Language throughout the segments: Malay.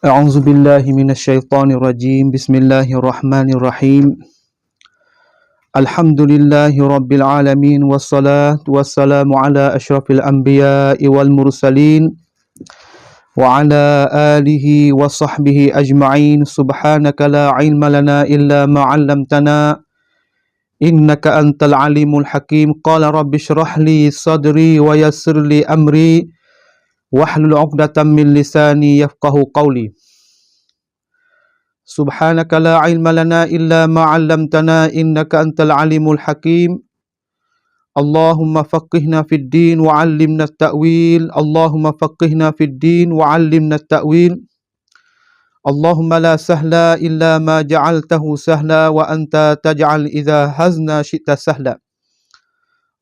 أعوذ بالله من الشيطان الرجيم بسم الله الرحمن الرحيم الحمد لله رب العالمين والصلاة والسلام على أشرف الأنبياء والمرسلين وعلى آله وصحبه أجمعين سبحانك لا علم لنا إلا ما علمتنا إنك أنت العليم الحكيم قال رب اشرح لي صدري ويسر لي أمري واحلل عقدة من لساني يفقه قولي سبحانك لا علم لنا إلا ما علمتنا إنك أنت العليم الحكيم اللهم فقهنا في الدين وعلمنا التأويل اللهم فقهنا في الدين وعلمنا التأويل اللهم لا سهل إلا ما جعلته سهلا وأنت تجعل إذا هزنا شئت سهلا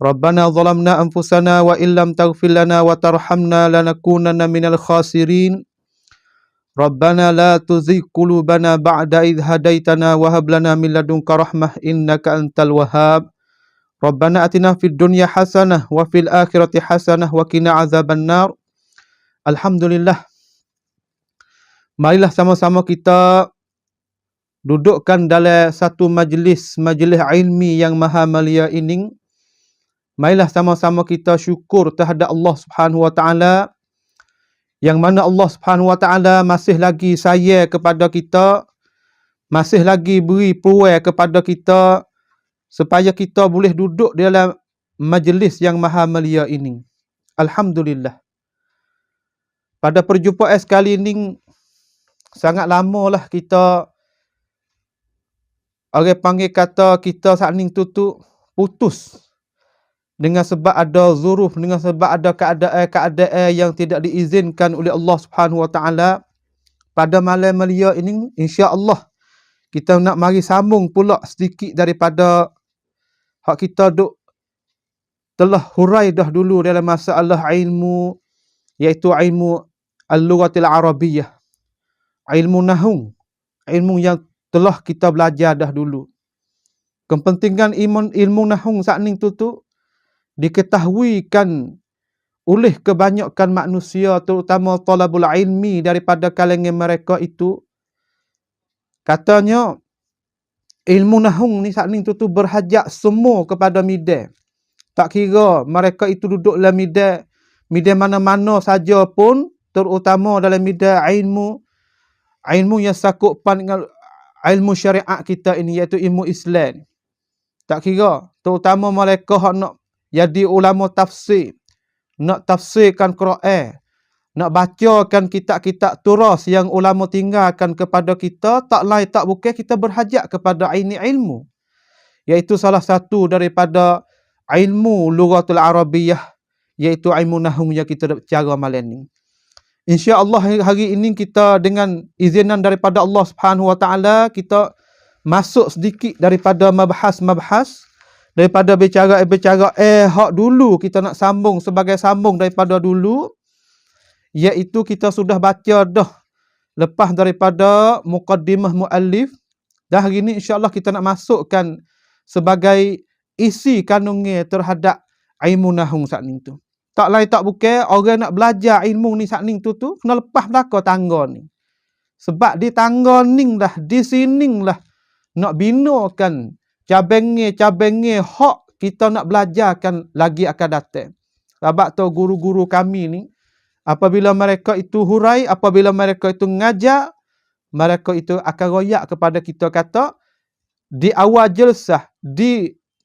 ربنا ظلمنا أنفسنا وإن لم تغفر لنا وترحمنا لنكونن من الخاسرين ربنا لا تزغ قلوبنا بعد إذ هديتنا وهب لنا من لدنك رحمة إنك أنت الوهاب ربنا آتنا في الدنيا حسنة وفي الآخرة حسنة وقنا عذاب النار. Alhamdulillah, marilah sama-sama kita dudukkan dalam satu majlis ilmi yang maha mulia ini. Marilah sama-sama kita syukur terhadap Allah Subhanahu wa taala, yang mana Allah Subhanahu wa taala masih lagi sayang kepada kita, masih lagi beri peluang kepada kita supaya kita boleh duduk dalam majlis yang maha mulia ini. Alhamdulillah. Pada perjumpaan sekali ini sangat lamalah kita, orang panggil kata kita saat ni tu putus. Dengan sebab ada zuruf, dengan sebab ada keadaan yang tidak diizinkan oleh Allah Subhanahu wa taala. Pada malam mulia ini insya-Allah kita nak mari sambung pula sedikit daripada hak kita telah hurai dah dulu dalam masalah ilmu, iaitu ilmu al-lughatil arabiyyah, ilmu nahwu, ilmu yang telah kita belajar dah dulu. Kepentingan ilmu nahwu saat ni tu diketahuikan oleh kebanyakan manusia, terutama talabul ilmi daripada kalangan mereka itu. Katanya ilmu nahwu ni saat ni tu berhajat semua kepada midan. Tak kira mereka itu duduk dalam midan mana-mana saja pun, terutama dalam midan ilmu yang sakupan dengan ilmu syariat kita ini, iaitu ilmu Islam. Tak kira, terutama mereka hak nak jadi ulama tafsir, nak tafsirkan Quran, nak bacakan kitab-kitab turas yang ulama tinggalkan kepada kita, tak lain tak bukan kita berhajat kepada ini ilmu, iaitu salah satu daripada ilmu lughatul arabiyyah, iaitu ilmu nahwu yang kita bicara malam ni. Insya-Allah hari ini kita dengan izinan daripada Allah Subhanahu wa taala, kita masuk sedikit daripada mabhas daripada bicara hak dulu kita nak sambung sebagai sambung daripada dulu, iaitu kita sudah baca dah lepas daripada muqaddimah muallif. Dan hari ini insya-Allah kita nak masukkan sebagai isi kandungnya terhadap ilmu nahwu saat ni tu. Tak lain tak bukan orang nak belajar ilmu ni saat ni tu kena lepas belaka tangga ni. Sebab di tangga ni lah, di sini lah nak binakan cabangnya hak kita nak belajarkan lagi akan datang. Sebab tu guru-guru kami ni, apabila mereka itu hurai, apabila mereka itu ngajar, mereka itu akan royak kepada kita, kata di awal jelsah,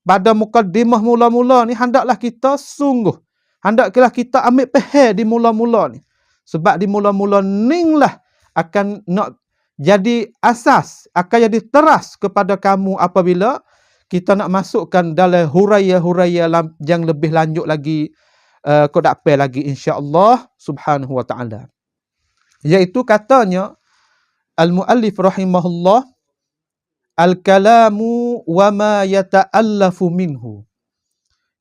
pada mukaddimah mula-mula ni, hendaklah kita sungguh, hendaklah kita ambil faham di mula-mula ni. Sebab di mula-mula ni lah akan nak jadi asas, akan jadi teras kepada kamu apabila kita nak masukkan dalam huraya-huraya yang lebih lanjut lagi, kodapai lagi insya-Allah Subhanahu wa taala. Iaitu katanya al-muallif rahimahullah, al-kalamu wa ma yata'allafu minhu,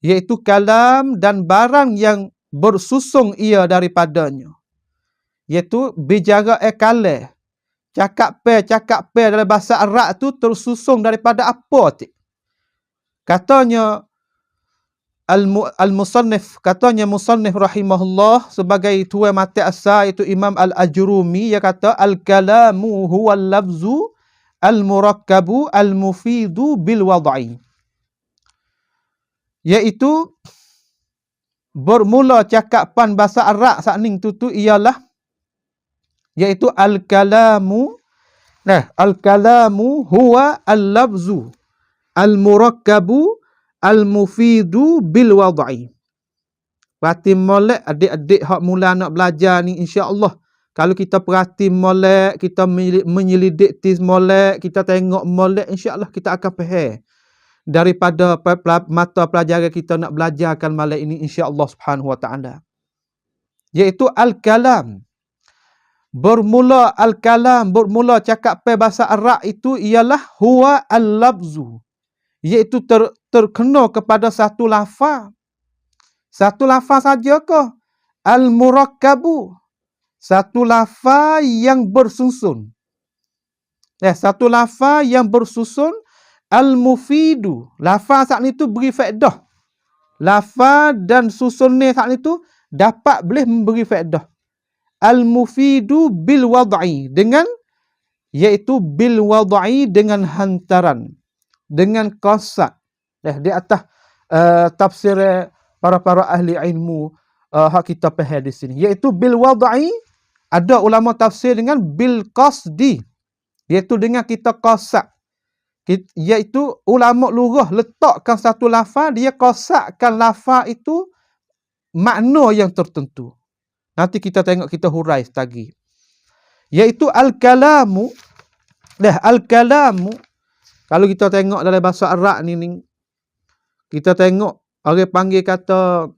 iaitu kalam dan barang yang bersusung ia daripadanya, iaitu bicara kalam, cakap dalam bahasa Arab tu tersusung daripada apa tu? Katanya Al-Musannif, katanya Musannif rahimahullah sebagai tuan mati asal itu Imam Al-Ajrumi, dia kata al-kalamu huwal lafzu al-murakkabu al-mufidu bil wad'i, iaitu bermula cakapan bahasa Arab sakning tu ialah iaitu al-kalamu. Nah, al-kalamu huwa al-lafzu al-murakkabu al-mufidu bil wad'i. Perhati molek adik-adik hak mula nak belajar ni, insya-Allah kalau kita perhati molek, kita menyelidik tis molek, kita tengok molek, insya-Allah kita akan faham daripada mata pelajaran kita nak belajarkan malam ini, insya-Allah Subhanahu wa taala. Iaitu al-kalam. Bermula al-kalam, bermula cakap bahasa Arab itu ialah huwa al-lafzu, iaitu terkena kepada satu lafaz. Satu lafaz saja ke? Al-murakkabu, satu lafaz yang bersusun. Satu lafaz yang bersusun. Al-mufidu, lafaz saat itu beri faedah. Lafaz dan susunnya saat itu dapat boleh memberi faedah. Al-mufidu bil wad'i, dengan iaitu bil wad'i, dengan hantaran, dengan qasad. Di atas tafsir para ahli ilmu hak kita faham di sini, iaitu bil wad'i. Ada ulama tafsir dengan bil qasdi, iaitu dengan kita qasad, iaitu ulama lughah letakkan satu lafaz, dia qasadkan lafaz itu makna yang tertentu. Nanti kita tengok, kita hurai setagi. Iaitu al-kalamu. Al-kalamu, kalau kita tengok dalam bahasa Arab ni, kita tengok orang panggil kata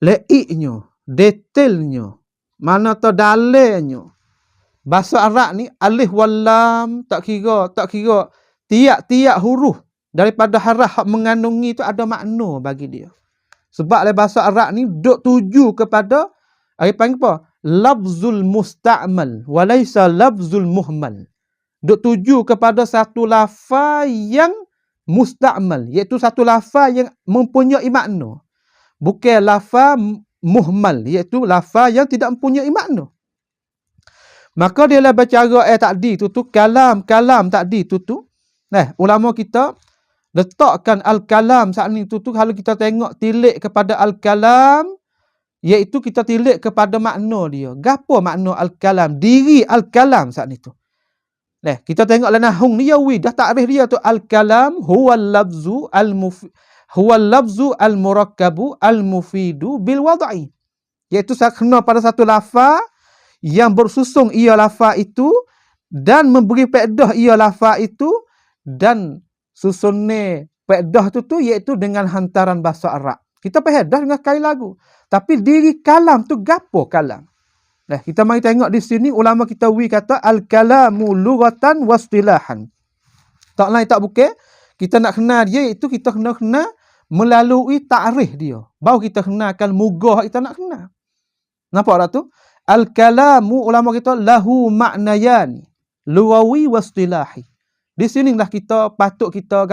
leiknya, detailnya, mana terdalamnya. Bahasa Arab ni alif wal lam, tak kira tiap-tiap huruf daripada haraf mengandungi itu ada makna bagi dia. Sebab dalam bahasa Arab ni duk tuju kepada apa panggil apa? Lafzul musta'mal walaysa lafzul muhmal. Duk tuju kepada satu lafaz yang musta'mal, iaitu satu lafaz yang mempunyai makna. Bukan lafaz muhmal, iaitu lafaz yang tidak mempunyai makna. Maka dia lah bercara tadi tu kalam tadi tu. Ulama kita letakkan al-kalam saat ni tu kalau kita tengok tilik kepada al-kalam, iaitu kita tilik kepada makna dia. Gapo makna al-kalam? Diri al-kalam saat ni tu. Kita tengok lah nahung ni dah takrif dia tu, al-kalam huwal lafzu al-murakkabu al-mufidu bil wad'i. Iaitu kena pada satu lafaz yang bersusung ia lafaz itu dan memberi faedah ia lafaz itu, dan susunnya faedah tu iaitu dengan hantaran bahasa Arab. Kita faham dah dengan kain lagu. Tapi diri kalam tu gapo kalam? Kita mari tengok di sini ulama kita kata al-kalamu lughatan wa istilahan. Tak lain tak bukan, kita nak kenal dia itu kita kena melalui takrif dia. Baru kita kenalkan mugah kita nak kenal. Nampak tak tu? Al-kalamu ulama kita lahu ma'nayan lughawi wa istilahi. Di sinilah kita patut kita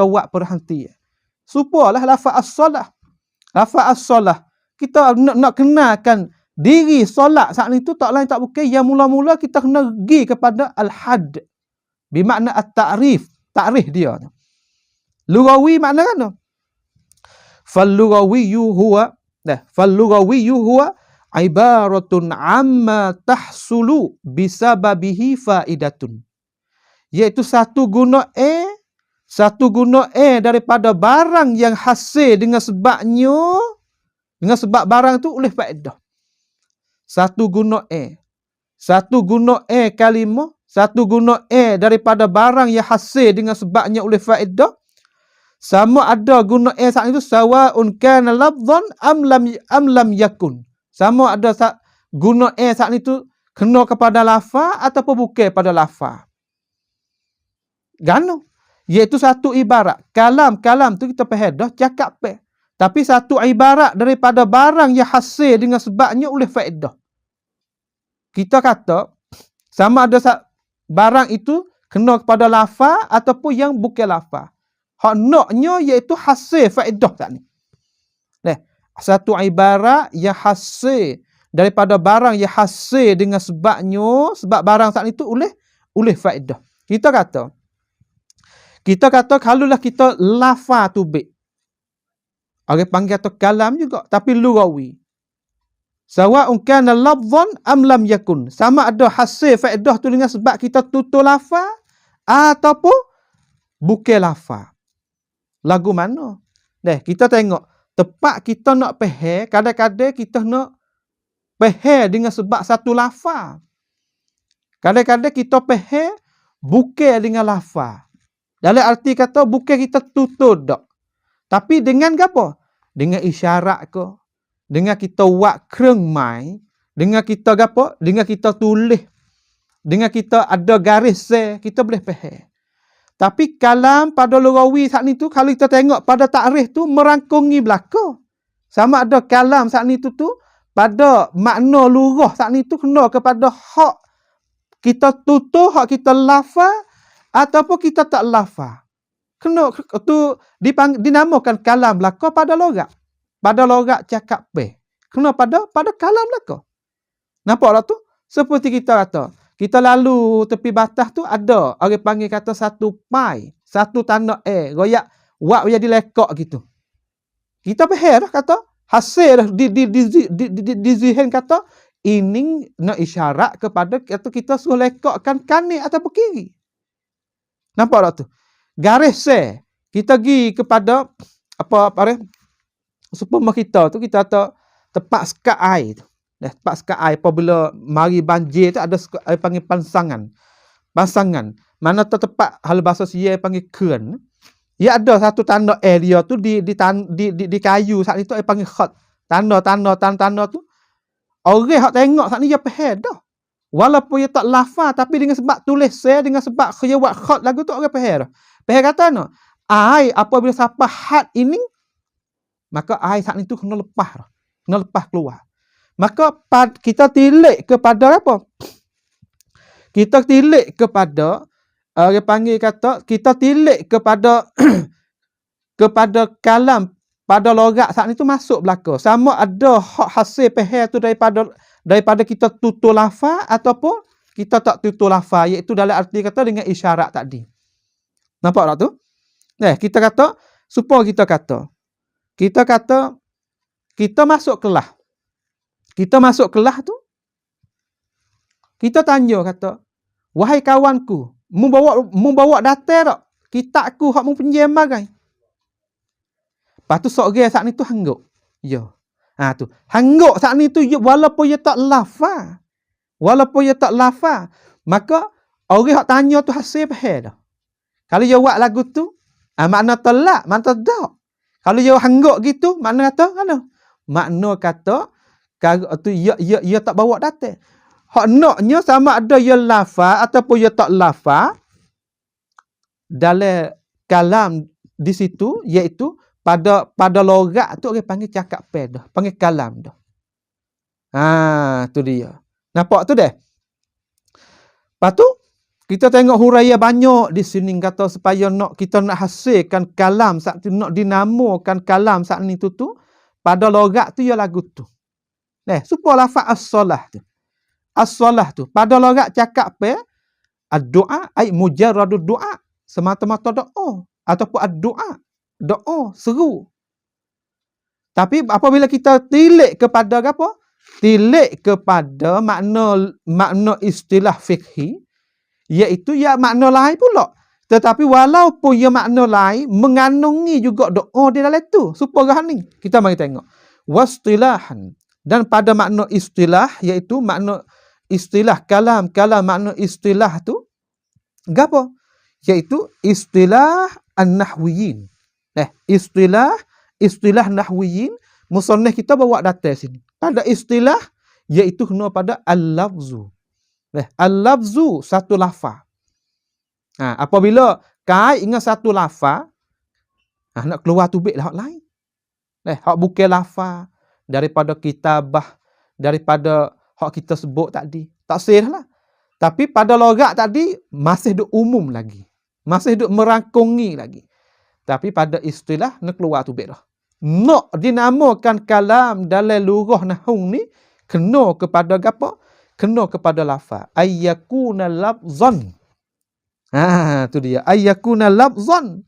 buat perhatian. Supalah lafaz as-solah. Lafaz as-solah. Kita nak kenalkan diri solat saat itu tak lain tak bukan yang mula-mula kita kena pergi kepada al-hadd. Bermakna at-ta'rif, takrif dia. Lughawi makna kan? Fal-lughawiyyu huwa ibaratun amma tahsulu bisababihi faidatun. Iaitu satu guna daripada barang yang hasil dengan sebabnya, dengan sebab barang itu oleh faedah. Satu guna kalimah, satu guna daripada barang yang hasil dengan sebabnya oleh faedah. Sama ada guna saat itu sawaun kana lafzan am lam yakun. Sama ada guna saat itu kena kepada lafaz ataupun bukan pada lafaz. Gano, iaitu satu ibarat. Kalam tu kita faham dah cakap pe. Tapi satu ibarat daripada barang yang hasil dengan sebabnya oleh faedah. Kita kata sama ada barang itu kena kepada lafaz ataupun yang bukan lafaz. Hak naknya iaitu hasil faedah tak ni. Nah, satu ibarat yang hasil daripada barang yang hasil dengan sebabnya, sebab barang tak ni tu oleh faedah. Kita kata kalaulah kita lafaz tu baik. Orang panggil atau kalam juga, tapi lughawi. Sawa'un kana lafzan am lam yakun. Sama ada hasil faedah tu dengan sebab kita tutur lafaz ataupun bukan lafaz. Lagu mana? Kita tengok. Tepat kita nak faham, kadang-kadang kita nak faham dengan sebab satu lafaz. Kadang-kadang kita faham bukan dengan lafaz. Dalam arti kata bukan kita tutur dak. Tapi dengan apa? Dengan isyarat ke? Dengan kita buat kreng mai, dengan kita apa? Dengan kita tulis. Dengan kita ada garis kita boleh faham. Tapi kalam pada lughawi saat ni tu, kalau kita tengok pada takrif tu merangkungi belaka. Sama ada kalam saat ni tu pada makna lurah saat ni tu kena kepada hak kita tutur, hak kita lafaz ataupun kita tak lafaz. Kena tu dinamakan kalam belaka pada logat. Pada logat cakap kena pada kalam belaka. Nampak tak tu? Seperti kita kata, kita lalu tepi batas tu ada orang panggil kata satu pai, satu tanah royak wak jadi lekak gitu. Kita faham dah kata hasil di zihin kata ini nak isyarat kepada kata kita suruh lekakkan kanan atau kiri. Nampak tak tu? Garis kita pergi kepada apa supaya kita tu kita kata tempat sekat air tu. Tempat sekat air apabila mari banjir tu ada panggil pansangan. Mana tu tempat hal bahasa Sia panggil keun. Ya ada satu tanda dia tu di kayu saat itu panggil khat. Tanda tu. Orang hak tengok saat ni dia faham dah. Walaupun dia tak lafaz tapi dengan sebab tulis dengan sebab dia buat khat lagu tu orang faham dah. Faham kata no? Air apabila sampai had ini maka air saat itu kena lepas. Kena lepas keluar. Maka kita tilik kepada apa? Kita tilik kepada dia panggil kata kita tilik kepada kepada kalam pada logat saat itu masuk belaka. Sama ada hak hasil faham tu daripada kita tutur lafaz ataupun kita tak tutur lafaz, iaitu dalam arti kata dengan isyarat tadi. Nampak tak tu? Kita kata supaya kita kata kita masuk kelas. Kita masuk kelas tu, kita tanya kata, wahai kawanku, mu bawa data tak? Kitabku hak mu pinjam bagai. Lepas tu seorang saat ni tu hangguk. Ya. Tu. Hangguk saat ni tu walaupun dia tak lafaz. Maka orang hak tanya tu hasil faham dah. Kalau dia buat lagu tu, makna telak, makna tak. Kalau dia hangguk gitu, makna kata mana? Makna kata tu ia tak bawa data. Hak naknya sama ada ia lafaz ataupun ia tak lafaz dalam kalam di situ, iaitu pada logat tu orang panggil cakap dah, panggil kalam dah. Tu dia. Nampak tu dah. Lepas tu kita tengok huraian banyak di sini kata supaya kita nak hasilkan kalam saat tu, nak dinamakan kalam saat ni tu pada logat tu ia lagu tu. Supaya lafaz as-salah tu. As-salah tu pada logat cakap ad-du'a ai mujarradud du'a, semata-mata doa ataupun ad-du'a, doa seru. Tapi apabila kita tilik kepada apa? Tilik kepada makna istilah fikhi, iaitu makna lain pula. Tetapi walaupun makna lain mengandungi juga doa di dalam tu. Supaya ni kita mari tengok. Wastilahan, dan pada makna istilah, iaitu makna istilah kalam makna istilah tu gapo? Iaitu istilah an-nahwiyin. Istilah nahwiyin, musannif kita bawa data sini. Pada istilah iaitu kena pada al-lafzu. Al-lafzu satu lafaz. Apabila kait dengan satu lafaz, nak keluar tubik lah hak lain. Hak bukan lafaz daripada kitabah, daripada hak kita sebut tadi. Tak sah lah. Tapi pada logat tadi masih duk umum lagi. Masih duk merangkungi lagi. Tapi pada istilah nak keluar tu dah. Nak dinamakan kalam dalam lurah nahwu ni kena kepada gapo? Kena kepada lafaz. Ayyakuna lafzan. Tu dia. Ayyakuna lafzan.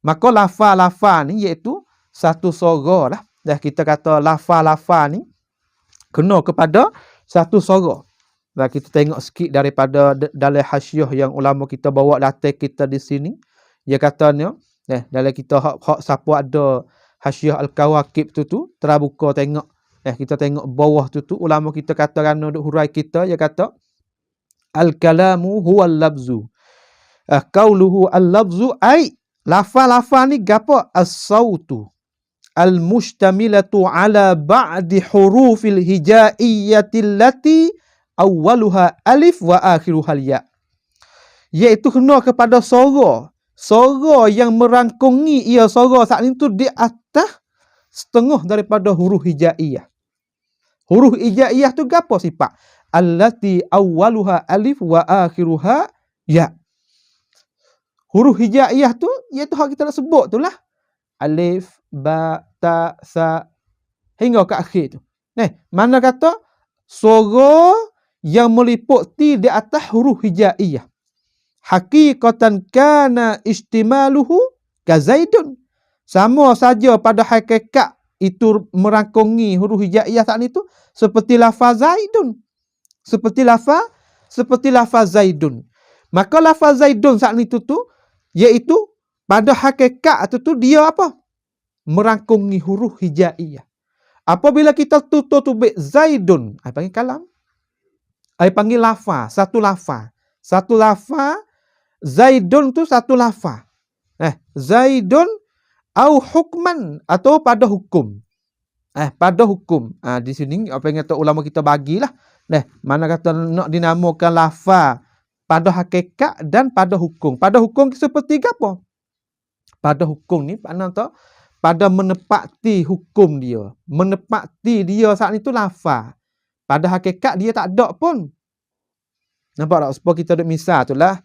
Maka lafaz ni iaitu satu suara lah. Dah kita kata lafaz ni kena kepada satu suara. Dan kita tengok sikit daripada dalam hasyiah yang ulama kita bawa datang kita di sini. Dia katanya, dalam kita hak siapa ada hasyiah Al-Kawakib tu terbuka tengok. Kita tengok bawah tu ulama kita kata kerana duk hurai kita, dia kata al-kalamu huwal labzu. Qauluhu al-labzu ai lafaz ni gapo? As-sautu al-mustamilatu ala ba'di hurufil hijaiyati allati awwaluha alif wa akhiruha ya. Iaitu kena kepada suara yang merangkungi ia suara saat itu di atas setengah daripada huruf hijaiyah. Huruf hijaiyah tu gapo sifat? Allati awwaluha alif wa akhiruha ya. Huruf hijaiyah tu iaitu hak kita nak sebut tu lah. Alif, ba, ta, sa hingga ke akhir tu. Mana kata suara yang meliputi di atas huruf hijaiyah. Hakikatan kana istimaluhu kazaidun. Sama saja pada hakikat itu merangkungi huruf hijaiyah saat itu seperti lafaz zaidun. Seperti lafaz zaidun. Maka lafaz zaidun saat itu tu iaitu pada hakikat tu dia apa? Merangkungi huruf hijaiyah. Apabila kita tutur tubik zaidun, ai panggil kalam. Ai panggil lafaz, satu lafaz. Satu lafaz zaidun tu satu lafaz. Zaidun au hukman atau pada hukum. Pada hukum. Di sini apa yang kata ulama kita bagilah. Mana kata nak dinamakan lafaz pada hakikat dan pada hukum. Pada hukum seperti apa? Pada hukum ni makna tu pada menepati hukum dia. Menepati dia saat itu lafaz. Pada hakikat dia tak ada pun. Nampak tak? Supaya kita duk misal tu lah.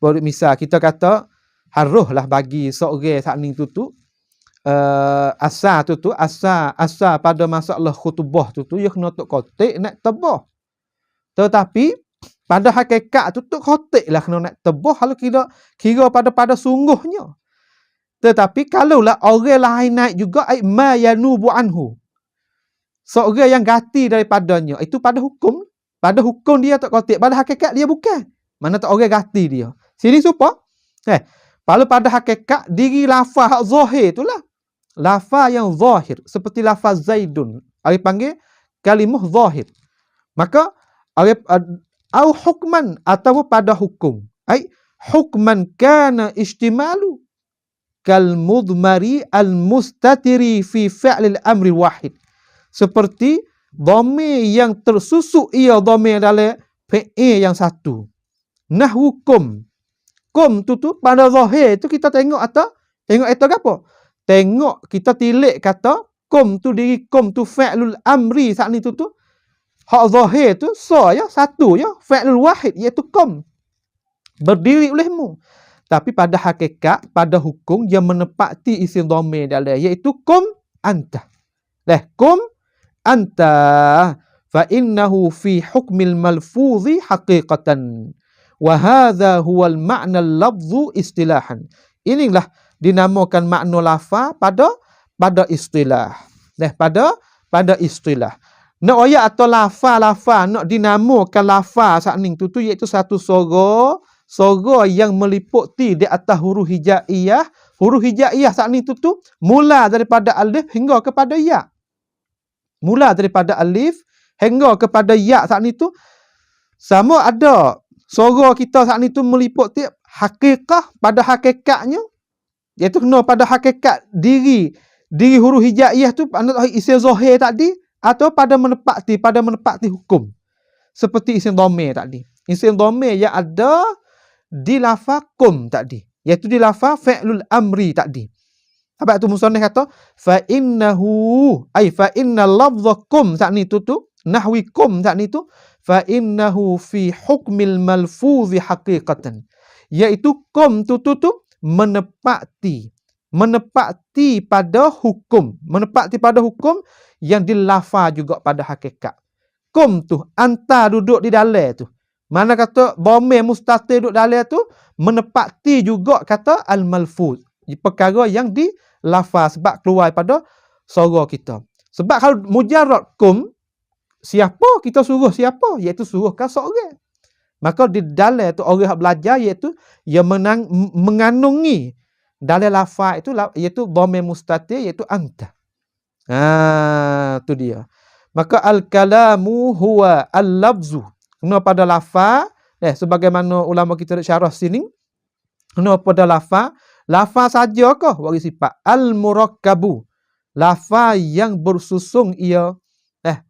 Duk misal kita kata haruslah bagi seorang saat ni tu asal asal pada masalah khutbah tu dia kena tok kotek nak tebah. Tetapi pada hakikat tu kotek lah kena nak tebah kalau kira pada sungguhnya. Tetapi kalaulah orang lain naik juga ma yanubu anhu. Seorang yang ganti daripadanya itu pada hukum. Pada hukum dia tak kotek, pada hakikat dia bukan. Mana tak orang ganti dia. Sini supaya kalau pada hakikat diri lafaz zahir itulah. Lafaz yang zahir seperti lafaz zaidun. Ari panggil kalimah zahir. Maka au hukman atau pada hukum. Hukman kana istimalu kal mudmari al mustatiri fi fi'lil amri wahid. Seperti dhamir yang tersusuk ia dhamir dalam fi'il yang satu. Nahwu kum. Kum tu pada zahir tu kita tengok tengok itu apa? Tengok kita tilik kata kum tu diri kum tu fi'lul amri saat ni tu hak zahir tu satu fi'lul wahid iaitu kum. Berdiri olehmu. Tapi pada hakikat, pada hukum dia menepati isim dhamir dalam iaitu kum anta. Kum anta fa innahu fi hukmil malfuzi haqiqatan. Wa hadha huwal ma'na al-lafzu istilahan. Inilah dinamakan makna lafaz pada istilah. Pada istilah. Nak ayat atau lafaz nak dinamakan lafaz saat ni tu iaitu satu suara yang meliputi di atas huruf hijaiyah. Huruf hijaiyah saat ni tu mula daripada alif hingga kepada ya. Mula daripada alif hingga kepada ya saat ni tu sama ada suara kita saat ni tu meliputi hakikah pada hakikatnya iaitu kena pada hakikat diri huruf hijaiyah tu isim zahir tadi atau pada menepati hukum seperti isim dhamir tadi. Isim dhamir yang ada di lafaz kum tadi, iaitu di lafaz fi'lul amri tadi. Sebab tu musannif kata fa innahu fa innal lafdha kum saat ni tu nahwi kum saat ni tu fa innahu fi hukmil malfuzi haqiqatan, iaitu kum tu menepati pada hukum yang dilafaz juga pada hakikat. Kum tu anta duduk di dalam tu. Mana kata dhamir mustatir duduk dalam tu menepati juga kata al-malfuz. Perkara yang dilafaz sebab keluar pada suara kita. Sebab kalau mujarrad kum, siapa kita suruh siapa? Iaitu suruhkan seorang. Maka di dalam tu orang belajar iaitu yang mengandungi dalam lafaz itu iaitu dhamir mustatir iaitu anta. Tu dia. Maka al-kalamu huwa al-lafzu. Kena pada lafaz, sebagaimana ulama kita nak syarah sini, kena pada lafaz. Lafaz saja ke bagi sifat al-murakkabu. Lafaz yang bersusung ia.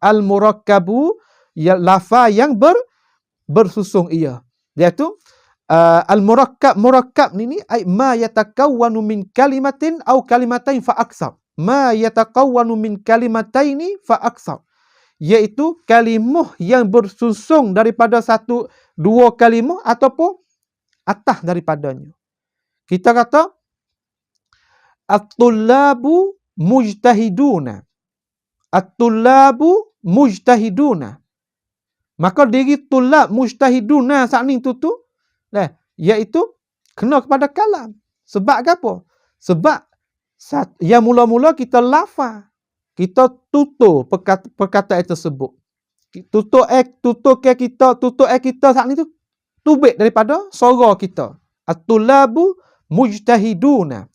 Al-murakkabu ya lafaz yang bersusung ia. Iaitu al-murakkab ni ai ma yatakawwanu min kalimatin au kalimatain fa aksar. Ma yatakawwanu min kalimataini fa aksar. Iaitu kalimah yang bersusung daripada dua kalimah ataupun atas daripadanya. Kita kata at-tullabu mujtahiduna. At-tullabu mujtahiduna. Maka diri tulab mujtahiduna saat ni tu iaitu kena kepada kalam. Sebab apa? Sebab yang mula-mula kita lafaz, kita tutur perkataan tersebut. Tutur kita saat ni tu tubik daripada suara kita. At-tullabu mujtahiduna.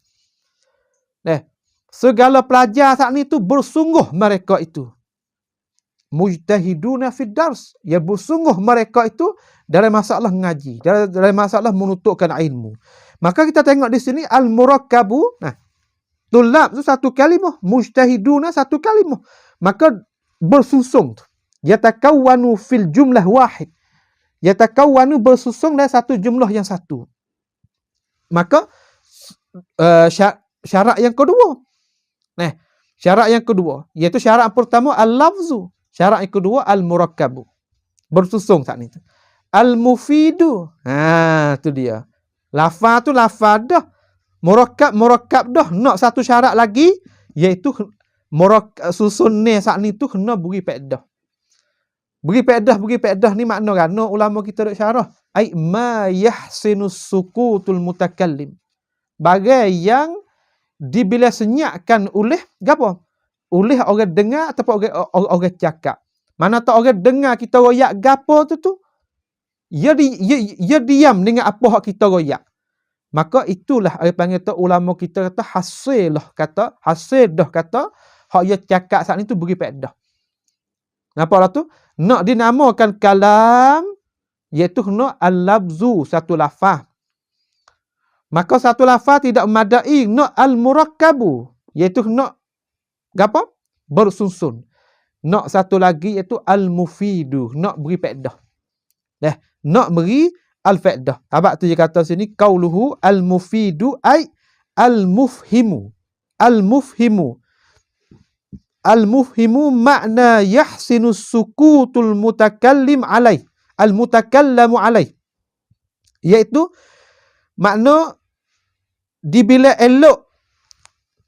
Segala pelajar saat ni tu bersungguh mereka itu. Mujtahiduna fid dars. Ya bersungguh mereka itu dalam masalah ngaji, dalam masalah menuturkan ilmu. Maka kita tengok di sini al-murakkabu. Tulab tu satu kalimah, mujtahiduna satu kalimah. Maka bersusung tu. Yatakawwanu fil jumlah wahid. Yatakawwanu bersusung dalam satu jumlah yang satu. Maka syarat yang kedua. Syarat yang kedua, iaitu syarat pertama al-lafzu. Syarat yang kedua al-murakkabu. Bersusung saat ni tu. Al-mufidu. Tu dia. Lafaz tu lafaz dah. Murakkab dah. Nak satu syarat lagi, iaitu susun ni saat ni tu kena beri faedah. Beri faedah ni makna kan? Ulama kita dak syarah. Ai ma yahsinus sukutul mutakallim. Bagai yang dibila senyakkan oleh apa? Oleh orang dengar ataupun orang cakap. Mana tak orang dengar kita royak gapo tu ia diam dengan apa hak kita royak. Maka itulah orang panggil tu ulama kita kata hasil dah kata hak ia cakap saat ni tu beri faedah. Nampaklah tu nak dinamakan kalam iaitu kena al-lafzu satu lafaz. Maka satu lafaz tidak memadai, nak al-murakkabu iaitu nak apa? Bersusun. Nak satu lagi iaitu al-mufidu, nak beri faedah. Nak beri al-faedah. Sebab tu dia kata sini qauluhu al-mufidu ai al-mufhimu. Al-mufhimu. Al-mufhimu makna yahsinu sukutul mutakallim alaih. Al-mutakallamu alaih. Iaitu makna dibila elok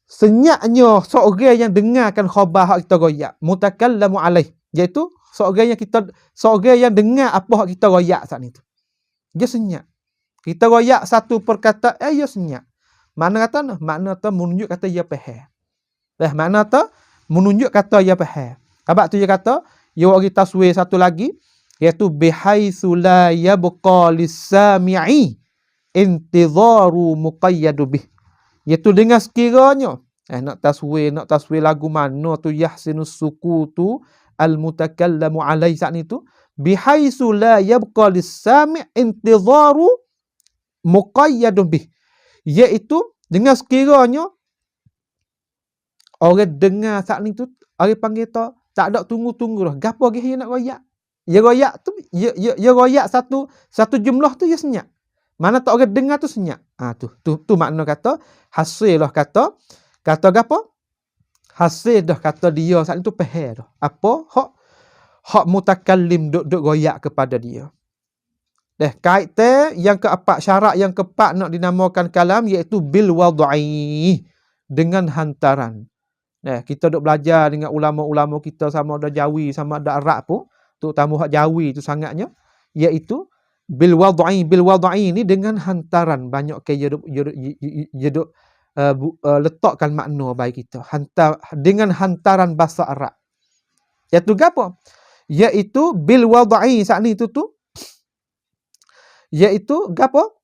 senyaknya seorang yang dengarkan khabar hak kita royak, mutakallamu alaih, iaitu seorang yang dengar apa hak kita royak saat ni tu. Dia senyap. Kita royak satu perkataan dia senyap. Mana kata makna tu menunjuk kata dia faham. Makna tu menunjuk kata dia faham. Sebab tu dia kata dia bagi taswir satu lagi iaitu bihaitsu la yabqa lis-sami'i intidharu muqayyadu bih. Iaitu dengan sekiranya nak taswir lagu mana tu yahsinus sukutu al-mutakallamu alai saat ni tu bihaitsu la yabqa lis-sami' intidharu muqayyadu bih. Iaitu dengan sekiranya orang dengar saat ni tu orang panggil tak ada tunggu-tunggu dah. Gapo lagi nak royak? Ya royak tu ya royak satu jumlah tu ya senyap. Mana tak orang dengar tu senyap. Tu makna kata hasil dah kata gapo? Hasil dah kata dia saat itu faham dah. Apa hak mutakallim duk royak kepada dia. Kait te yang keempat, syarat yang keempat nak dinamakan kalam iaitu bil wad'i, dengan hantaran. Kita duk belajar dengan ulama-ulama kita sama ada Jawi sama ada Arab pun, terutama hak Jawi tu sangatnya, iaitu bil wad'i ni dengan hantaran. Banyak ke dia duk letakkan makna bagi kita. Dengan hantaran bahasa Arab. Iaitu gapo? Iaitu bil wad'i saat ni tu iaitu gapo?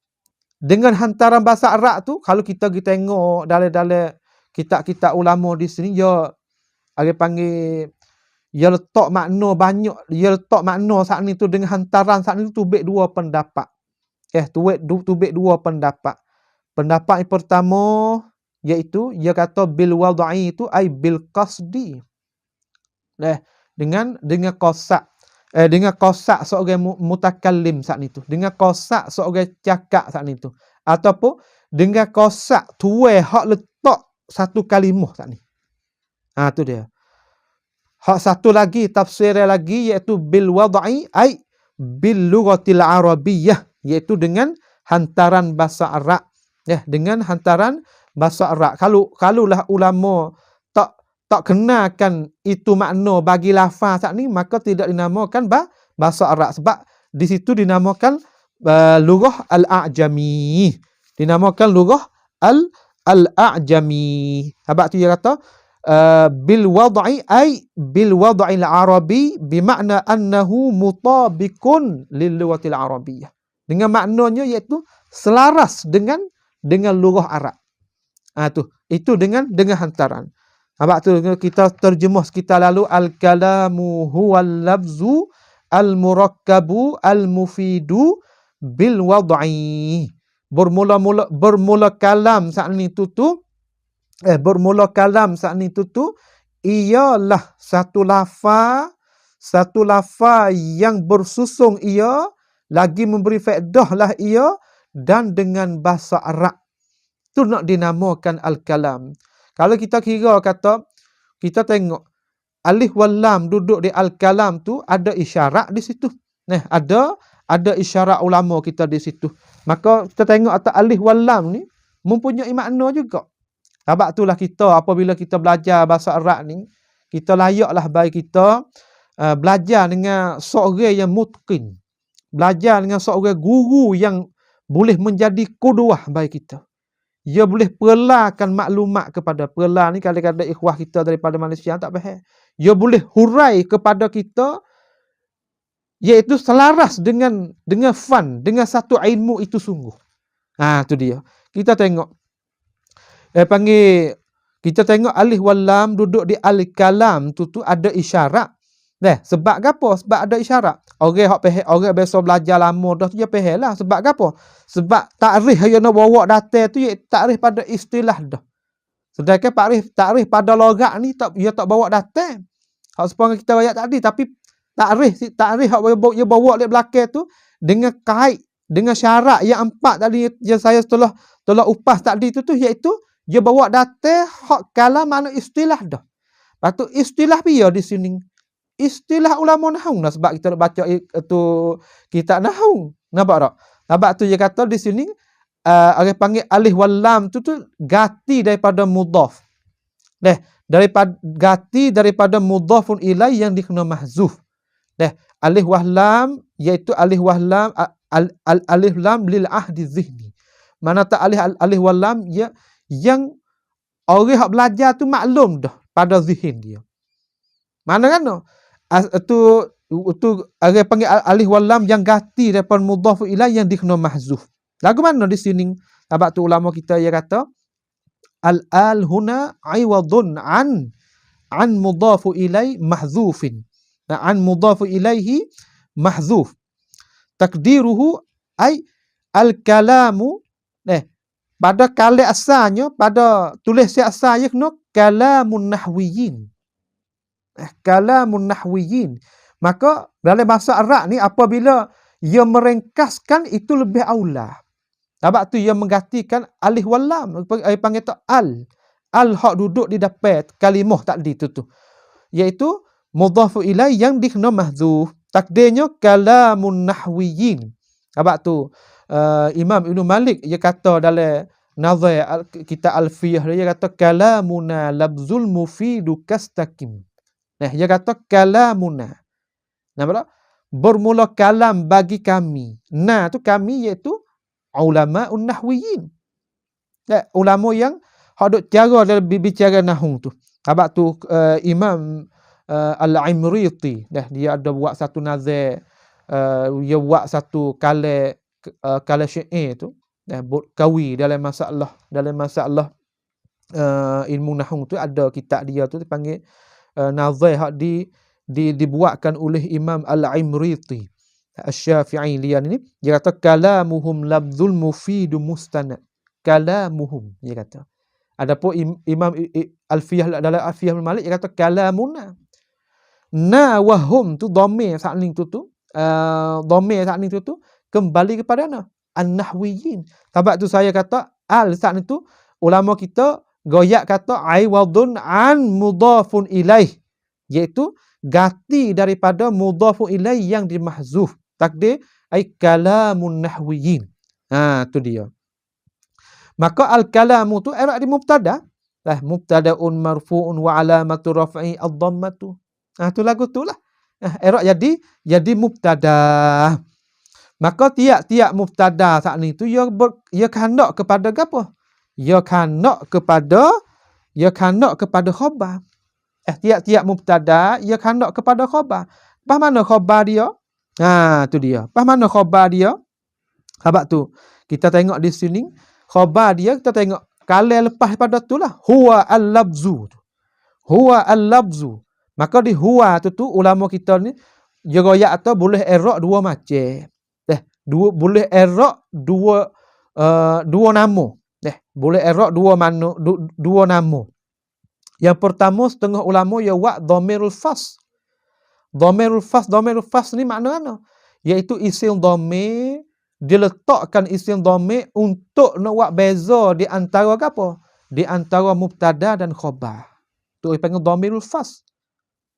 Dengan hantaran bahasa Arab tu, kalau kita tengok dalam kitab-kitab ulama di sini, dia panggil, dia letak makna banyak, dia letak makna saat ni tu dengan hantaran saat ni tu tubik dua pendapat. Tubik dua pendapat. Pendapat yang pertama iaitu dia kata bil wad'i itu ai bil qasdi. Dengan qasak. Dengan qasak seorang mutakallim saat ni tu. Dengan qasak seorang cakap saat ni tu. Ataupun dengan qasak tuai hak letak satu kalimah saat ni. Tu dia. Hak satu lagi, tafsir lagi iaitu bil wad'i ai bil lughatil arabiyyah, iaitu dengan hantaran bahasa Arab. Dengan hantaran bahasa Arab. Kalulah ulama tak kenakan itu makna bagi lafaz saat ni, maka tidak dinamakan bahasa Arab. Sebab di situ dinamakan lughah al-a'jami. Dinamakan lughah al-a'jami. Sebab tu dia kata bil wad'i ay bil wad'il arabi bermakna annahu mutabiqun lil lughatil arabiyyah. Dengan maknanya iaitu selaras dengan lughah Arab. Itu dengan hantaran. Sebab tu kita terjemah sekitar lalu, al-kalamu huwal lafzu al-murakkabu al-mufidu bil wad'i. Bermula kalam saat ni tu bermula kalam saat ni tu ialah satu lafaz yang bersusung ia, lagi memberi faedah lah ia, dan dengan bahasa Arab. Tu nak dinamakan al-kalam. Kalau kita kira kata, kita tengok alif wal lam duduk di al-kalam tu, ada isyarat di situ. Ada isyarat ulama kita di situ. Maka kita tengok atas alif wal lam ni mempunyai makna juga. Sebab itulah kita apabila kita belajar bahasa Arab ni, kita layaklah bagi kita belajar dengan seorang yang mutqin. Belajar dengan seorang guru yang boleh menjadi qudwah bagi kita. Dia boleh perlakan maklumat kepada ni kadang-kadang ikhwah kita daripada Malaysia tak faham. Dia boleh hurai kepada kita, iaitu selaras dengan fan, dengan satu ilmu itu sungguh. Tu dia. Kita tengok kita tengok alif wal lam duduk di al-kalam tu ada isyarat. Sebab gapo? Sebab ada isyarat. Orang biasa belajar lama dah tu dia faham lah. Sebab gapo? Sebab takrif yang nak bawa data tu takrif pada istilah dah. Sedangkan takrif pada logat ni dia tak bawa data. Hak sepengah kita ayat tadi, tapi takrif hak dia bawa di belakang tu dengan kait, dengan syarat yang empat tadi yang saya telah upas tadi tu iaitu dia bawa data hak kalam makna istilah dah. Lepas tu istilah dia di sini istilah ulama nahwu lah, sebab kita nak baca itu kitab nahwu. Nampak tak? Sebab tu dia kata di sini orang panggil alif wal lam tu gati daripada mudhaf. Daripada mudhafun ilai yang dikena mahzuf. Alif wal lam iaitu alif wal lam alif lam lil ahdi zihni. Mana tak alif wal lam yang orang hak belajar tu maklum dah pada zihin dia. Mana kan? Itu orang panggil alif wal lam yang ganti daripada mudhaf ilai yang dikena mahzuf. Lagu mana di sini? Sebab tu ulama kita dia kata al huna aiwadun an mudhaf ilai mahzufin. An mudhaf ilaihi mahzuf. Takdiruhu ai al kalamu pada kalam asalnya, pada tulis asalnya kena kalamun nahwiyin. Kalamun nahwiyin. Maka dalam bahasa Arab ni apabila ia merengkaskan itu lebih aula. Sebab tu ia menggantikan alif wal lam, panggil tu al hak duduk di depan kalimah tadi tu iaitu mudhaf ilai yang dikena mahzuf. Takdirnya kalamun nahwiyin. Sebab tu Imam Ibn Malik dia kata dalam nazar kitab Alfiyah dia kata kalamuna labzul mufidu kastaqim. Nah, dia kata kalamuna. Nampak tak? Bermula kalam bagi kami. Nah, tu kami iaitu ulama nahwiyin. Ulama yang hak duk cara dalam bicara nahwu tu. Sebab tu Imam Al-Imriti dia ada buat satu nazar, dia buat satu kala syair tu, kawi dalam masalah ilmu nahwu tu ada kitab dia tu dipanggil nazar hak dibuatkan oleh Imam Al-Imriti Asy-Syafi'i lian ni. Dia kata kalamuhum labzul mufidu mustanad. Kalamuhum dia kata. Adapun Imam Alfiyah dalam Alfiyah Ibn Malik dia kata kalamuna. Na wahum tu dhamir sakning tu dhamir sakning tu kembali kepada mana? An-nahwiyin. Sebab tu saya kata al sakning tu ulama kita goyak kata aiwadun an mudhafun ilaih, iaitu ganti daripada mudhafun ilaih yang dimahzuf. Takdir ai kalamun nahwiyin. Tu dia. Maka al-kalamu tu i'rab di mubtada. Mubtadaun marfu'un wa alamatu raf'i ad-dhammatu. Tu lagu tu lah. I'rab jadi mubtada. Maka tiap-tiap mubtada saat ni tu ia kehendak kepada apa? Ia kehendak kepada khabar. Tiap-tiap mubtada ia kehendak kepada khabar. Pas mana khabar dia? Tu dia. Pas mana khabar dia? Sebab tu kita tengok di sini khabar dia, kita tengok kalau lepas pada tu lah huwa al-labzu. Huwa al-labzu. Maka di huwa tu ulama kita ni dia royak atau boleh i'rab dua macam. Boleh i'rab dua nama. Boleh i'rab dua nama. Yang pertama setengah ulama ya wa dhamirul fas. Dhamirul fas ni makna mana? Iaitu isim dhamir diletakkan isim dhamir untuk nak buat beza di antara apa? Di antara mubtada dan khabar. Tu dipanggil dhamirul fas.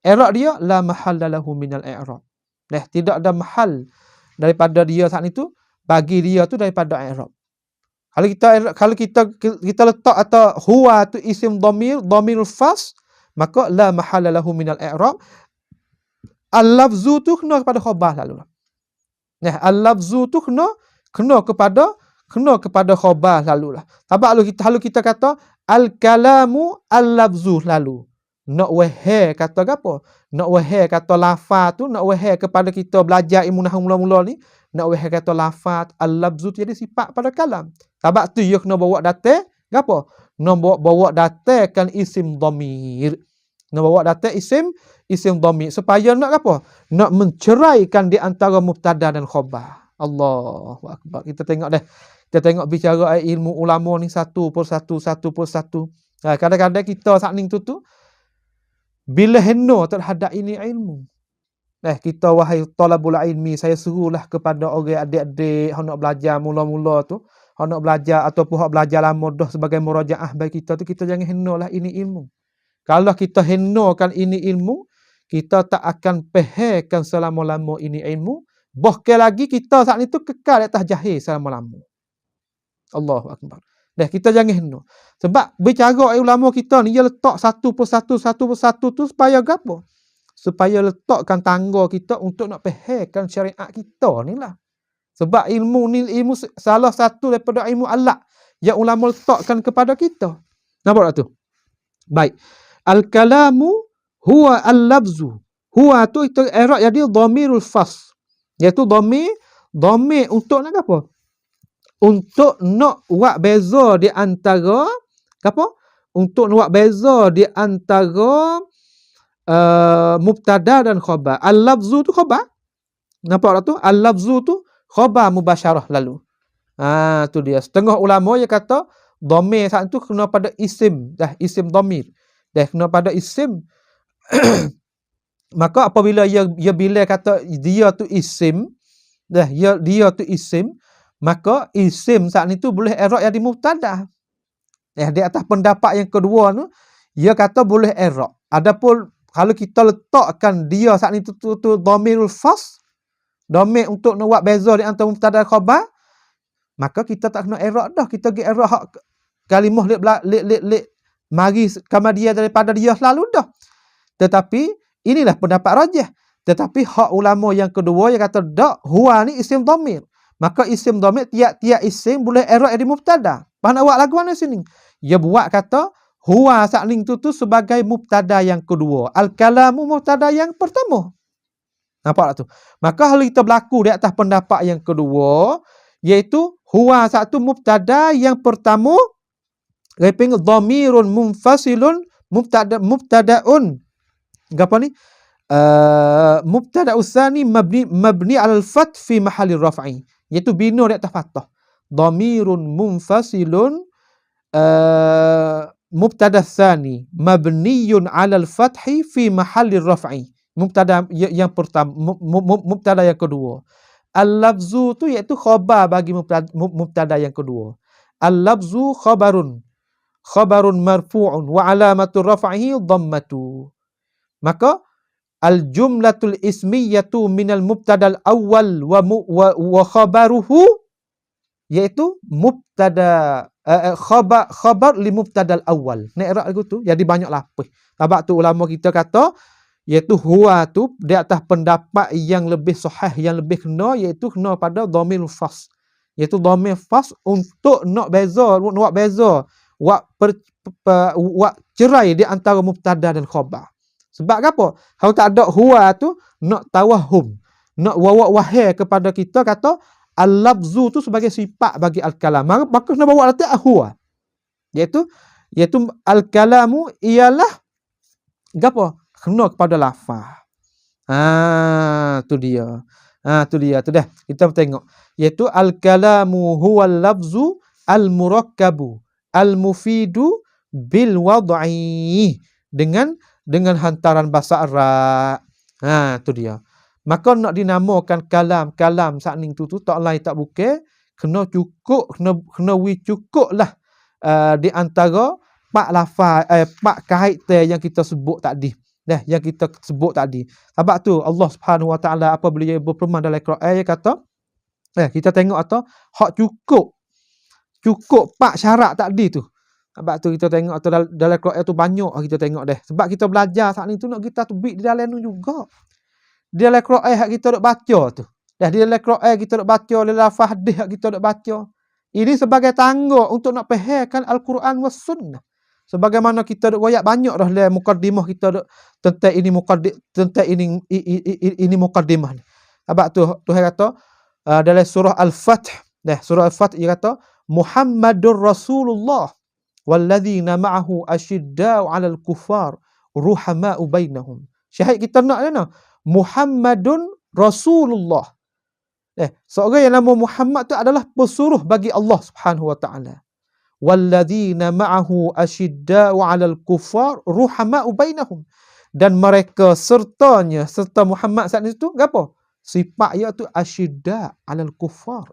I'rab dia la mahalla lahu minal i'rab. Tidak ada mahal daripada dia saat itu bagi dia tu daripada i'rab. Kalau kita letak atau huwa tu isim dhamirul fas, maka la mahalla lahu minal i'rab. Al-lafzu tu kena kepada khabar lalu. Al-lafzu tu kena kepada khabar lalu lah. Sebab kalau kita kata al-kalamu al-lafzu lalu. Nak wahai kata apa? Nak wahai kata lafaz tu, nak wahai kepada kita belajar ilmu nahwu mula-mula ni, nak wahai kata lafaz al-lafzu tu jadi sifat pada kalam. Sebab tu dia kena bawa datang apa? Nak bawa datangkan isim dhamir. Nak bawa datang isim dhamir supaya nak apa? Nak menceraikan di antara mubtada dan khabar. Allahu akbar. Kita tengok dah. Kita tengok bicara ilmu ulama ni satu per satu. Kadang-kadang kita sakning tu bila henno terhadap ini ilmu. Kita wahai talabul ilmi, saya serulah kepada orang adik-adik yang nak belajar mula-mula tu, yang nak belajar ataupun hak belajar lama dah sebagai murajaah bagi kita tu, kita jangan hennolah ini ilmu. Kalau kita hennokan ini ilmu, kita tak akan fahamkan selama-lama ini ilmu. Bahkan lagi kita saat itu kekal di atas jahil selama-lama. Allahu akbar. Kita jangan henno. Sebab bicara ulama kita ni dia letak satu per satu tu supaya apa? Supaya letakkan tangga kita untuk nak fahamkan syariat kita ni lah. Sebab ilmu ni ilmu salah satu daripada ilmu alat yang ulama letakkan kepada kita. Nampak tak tu? Baik. Al-kalamu huwa al-labzu. Huwa tu itu i'rab jadi dhamirul fas. Iaitu dhamir untuk nak apa? Untuk nak buat beza di antara apa? Untuk nak buat beza di antara mubtada dan khabar. Al-labzu tu khabar. Nampak tak tu? Al-labzu tu khabar mubasyarah lalu. Tu dia. Setengah ulama dia kata dhamir saat tu kena pada isim. Isim dhamir. Kena pada isim. Maka apabila dia bila kata dia tu isim, dia tu isim, maka isim saat itu boleh i'rab jadi mubtada. Di atas pendapat yang kedua tu, dia kata boleh i'rab. Adapun kalau kita letakkan dia saat itu tu dhamirul fas, Domir untuk nak buat beza di antara mubtada dan khabar, maka kita tak kena i'rab dah. Kita pergi i'rab hak kalimah lek mari kamadiyah daripada dia selalu dah. Tetapi inilah pendapat rajih. Tetapi hak ulama yang kedua yang kata dak, huwa ni isim dhamir. Maka isim dhamir tiap-tiap isim boleh i'rab di mubtada. Faham awak lagu mana sini? Dia buat kata huwa sakning tu sebagai mubtada yang kedua. Al-kalamu mubtada yang pertama. Nampak tak tu? Maka hal kita berlaku di atas pendapat yang kedua, iaitu huwa satu mubtada yang pertama, reping dhamirun munfasilun mubtadaun. Apa ni? Mubtada usani mabni al fath fi mahalli raf'i, iaitu bina di atas fathah. Dhamirun munfasilun mubtada tsani mabniyun 'ala al-fathi fi mahalli raf'i. Mubtada yang pertama, mubtada yang kedua. Al-lafzu tu iaitu khabar bagi mubtada yang kedua. Al-lafzu khabarun marfu'un wa 'alamatu raf'ihi dhammatu. Maka al-jumlatul ismiyatu minal mubtada al-awwal wa khabaruhu, iaitu mubtada khabar li mubtada al-awwal. Nak i'rab lagu tu jadi banyak lapis. Sebab tu ulama kita kata iaitu huwa tu di atas pendapat yang lebih sahih, yang lebih kena, iaitu kena pada dhamir fas. Iaitu dhamir fas untuk nak buat beza, buat cerai di antara mubtada dan khabar. Sebab apa? Kalau tak ada huwa tu nak tawahum, nak wahai kepada kita kata al-lafzu tu sebagai sifat bagi al-kalam. Maka kena bawa letak huwa. Iaitu al-kalamu ialah apa? Kena kepada lafaz. Tu dia. Tu dah. Kita tengok. Iaitu al-kalamu huwal lafzu al-murakkabu al-mufidu bil wad'i, dengan hantaran bahasa Arab. Tu dia. Maka nak dinamakan kalam sakning tu tak lain tak bukan kena cukup, kena cukup lah di antara pak lafaz pak karakter yang kita sebut tadi. Yang kita sebut tadi. Sebab tu Allah Subhanahu Wa Taala apabila dia berfirman dalam Quran, dia kata kita tengok atau hak cukup pak syarat tadi tu. Sebab tu kita tengok atau dalam Quran tu banyak kita tengok deh. Sebab kita belajar saat ni tu nak kita tubik di dalam tu juga. Di dalam Quran hak kita dok baca tu. Dah di dalam Quran kita dok baca, dalam lafaz hadis hak kita dok baca. Ini sebagai tangga untuk nak fahamkan Al-Quran was sunnah. Sebagaimana kita dok royak banyak dah dalam mukaddimah kita dok tentang ini ini mukaddimah ni. Sebab tu Tuhan kata dalam surah Al-Fath, surah Al-Fath dia kata Muhammadur Rasulullah walladzina ma'ahu asyidda'u 'alal kuffar ruhama'u bainahum. Syahid kita nak mana? Muhammadun Rasulullah. Seorang yang nama Muhammad tu adalah pesuruh bagi Allah Subhanahu wa taala. Walladzina ma'ahu asyidda'u 'alal kuffar ruhama'u bainahum. Dan mereka serta Muhammad saat itu apa? Sifat iaitu asyidda' 'alal kuffar.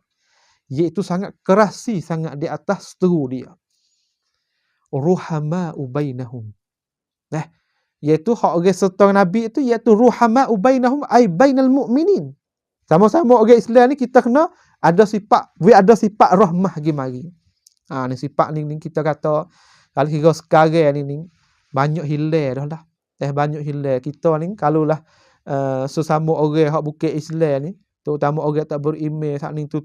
Iaitu sangat kerasi sangat di atas seteru dia. Ruhama'u bainahum. Iaitu hak orang serta Nabi itu iaitu ruhama'u bainahum ai bainal mu'minin. Sama-sama orang Islam ni kita kena ada sifat rahmah gimari. Ni sifat ni kita kata kalau kira sekarang ni banyak hilang dah lah. Banyak hilang. Kita ni kalaulah sesama orang hak bukan Islam ni, terutama orang tak beriman saat ni tu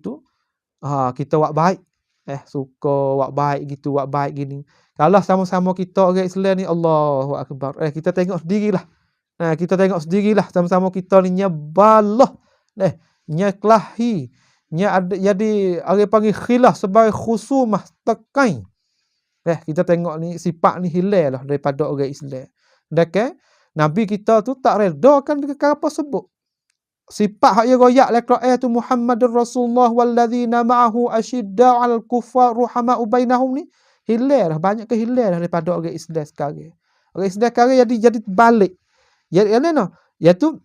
kita buat baik. Suka buat baik gitu, buat baik gini. Kalau sama-sama kita orang Islam ni, Allahu Akbar. Kita tengok sendirilah. Kita tengok sendirilah sama-sama kita ni nyabalah. Nyakelahi. Jadi orang panggil khilaf sebagai khusumah tekai. Kita tengok ni sifat ni hilang lah daripada orang Islam. Dan Nabi kita tu tak reda kan dengan apa sebut. Sifat hak yang royak dalam Quran tu Muhammadur Rasulullah walladzina ma'ahu asyidda'u 'alal kuffar ruhama'u bainahum ni hilang dah, banyak kehilang dah daripada orang Islam sekarang. Orang Islam sekarang jadi balik. Jadi mana? Iaitu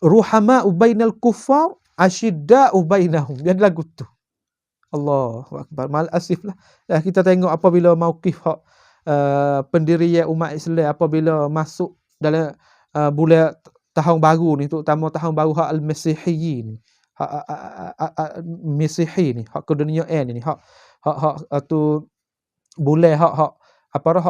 ruhama'u bainal kuffar asyidda'u bainahum. Jadi lagu tu. Allahu Akbar. Mal asif lah. Kita tengok apabila mauqif hak pendirian umat Islam apabila masuk dalam bulan tahun baru ni, terutama tahun baru hak al-Masihi ni. Hak Masihi ni, hak keduniaan ni, hak tu bulan hak apa dah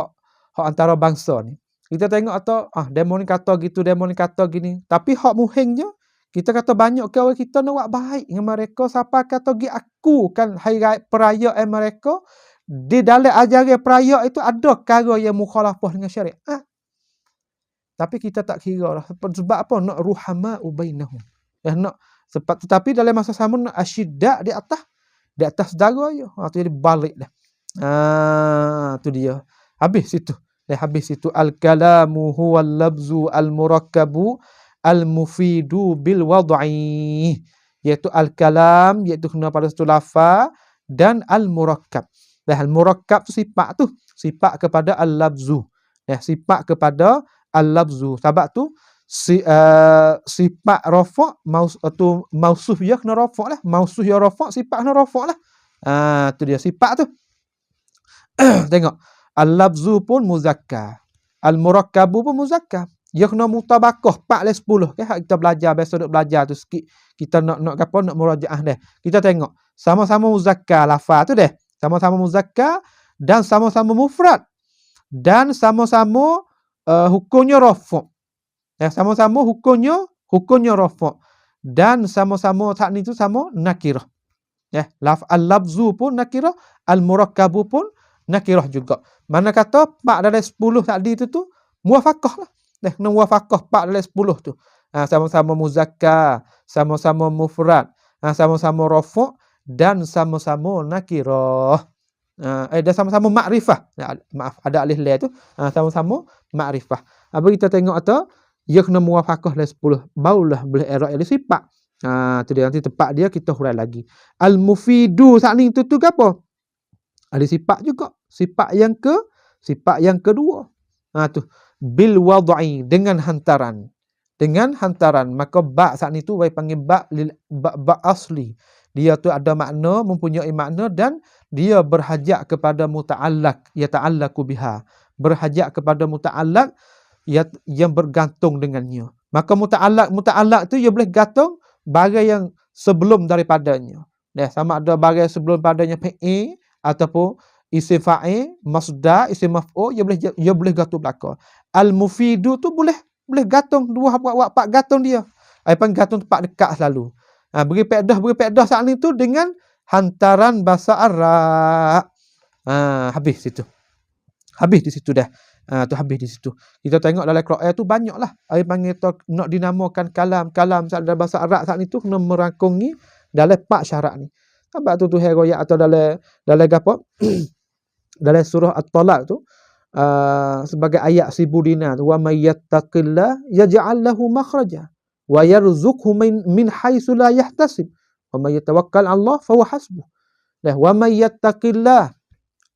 hak antara bangsa ni. Kita tengok atau demo ni kata gitu, demo ni kata gini. Tapi hak muhimnya kita kata banyak kawan kita nak buat baik dengan mereka, siapa kata gi aku kan hari raya perayaan mereka di dalam ajaran perayaan itu ada perkara yang mukhalafah dengan syariat. Tapi kita tak kira lah. Sebab apa? Nak ruhama'u bainahum. Nak tetapi dalam masa sama nak asyidda di atas saudara je. Tu jadi balik dah. Tu dia. Habis situ al-kalamu huwal labzu al-murakkabu al-mufidu bil wad'i, iaitu al-kalam, iaitu kena pada satu lafaz, dan al-murakkab. Al-murakkab tu sifat kepada al-labzu. Sifat kepada al-labzu. Sebab tu sifat rafa' tu mausuf ya kena rafa' lah. Mausuf ya rafa', sifat kena rafa' lah. Tu dia sifat tu. Tengok. Al-labzu pun muzakkar. Al-murakkabu pun muzakkar. Dia kena mutabaqah 4/10 kan kita belajar biasa duk belajar tu sikit. Kita nak murajaah dah. Kita tengok sama-sama muzakkar lafaz tu dah. Sama-sama muzakkar dan sama-sama mufrad dan sama-sama hukumnya rafa'. Sama-sama hukumnya rafa' dan sama-sama saat ni tu sama nakirah. Al-labzu pun nakirah, al-murakkabu pun nakirah juga. Mana kata 4/10 tadi tu muwafaqah lah. Kena muwafaqah 4/10 tu. Sama-sama muzakkar, sama-sama mufrad, sama-sama rafa' dan sama-sama nakirah. Dan sama-sama makrifah. Maaf, ada alif lam tu. Sama-sama makrifah. Apa kita tengok atau dia kena muwafaqah 10. Barulah boleh i'rab dia sifat. Tu dia nanti tempat dia kita hurai lagi. Al-mufidu saat ni tu apa? Ada sifat juga. Sifat yang kedua. Tu bil wad'i, dengan hantaran. Maka ba saat ni tu wij panggil ba asli. Dia tu ada makna, mempunyai makna dan dia berhajat kepada muta'allaq, yata'allaqu biha. Berhajat kepada muta'allaq yang bergantung dengannya. Maka muta'allaq tu dia boleh gantung barang yang sebelum daripadanya. Sama ada barang sebelum padanya fi'il ataupun isim fa'il, masdar, isim maf'ul, dia boleh gantung belakang. Al-mufidu tu boleh gantung dua pak gantung dia. Panggil gantung tempat dekat selalu. Beri pedah saat ni tu dengan hantaran bahasa Arab. Habis situ. Habis di situ dah. Habis di situ. Kita tengok dalam Quran tu banyaklah. Panggil tu nak dinamakan kalam dalam bahasa Arab saat ni tu kena merangkungi dalam 4 syarat ni. Sebab tu Tuhan royak atau dalam apa? Dalam surah At-Talaq tu sebagai ayat sibudina tu, wa may yattaqillah yaj'al lahu makhraja wa yarzuqhu min haitsu la yahtasib wa may yatawakkal 'ala Allah fa huwa hasbuh. Wa may yattaqillah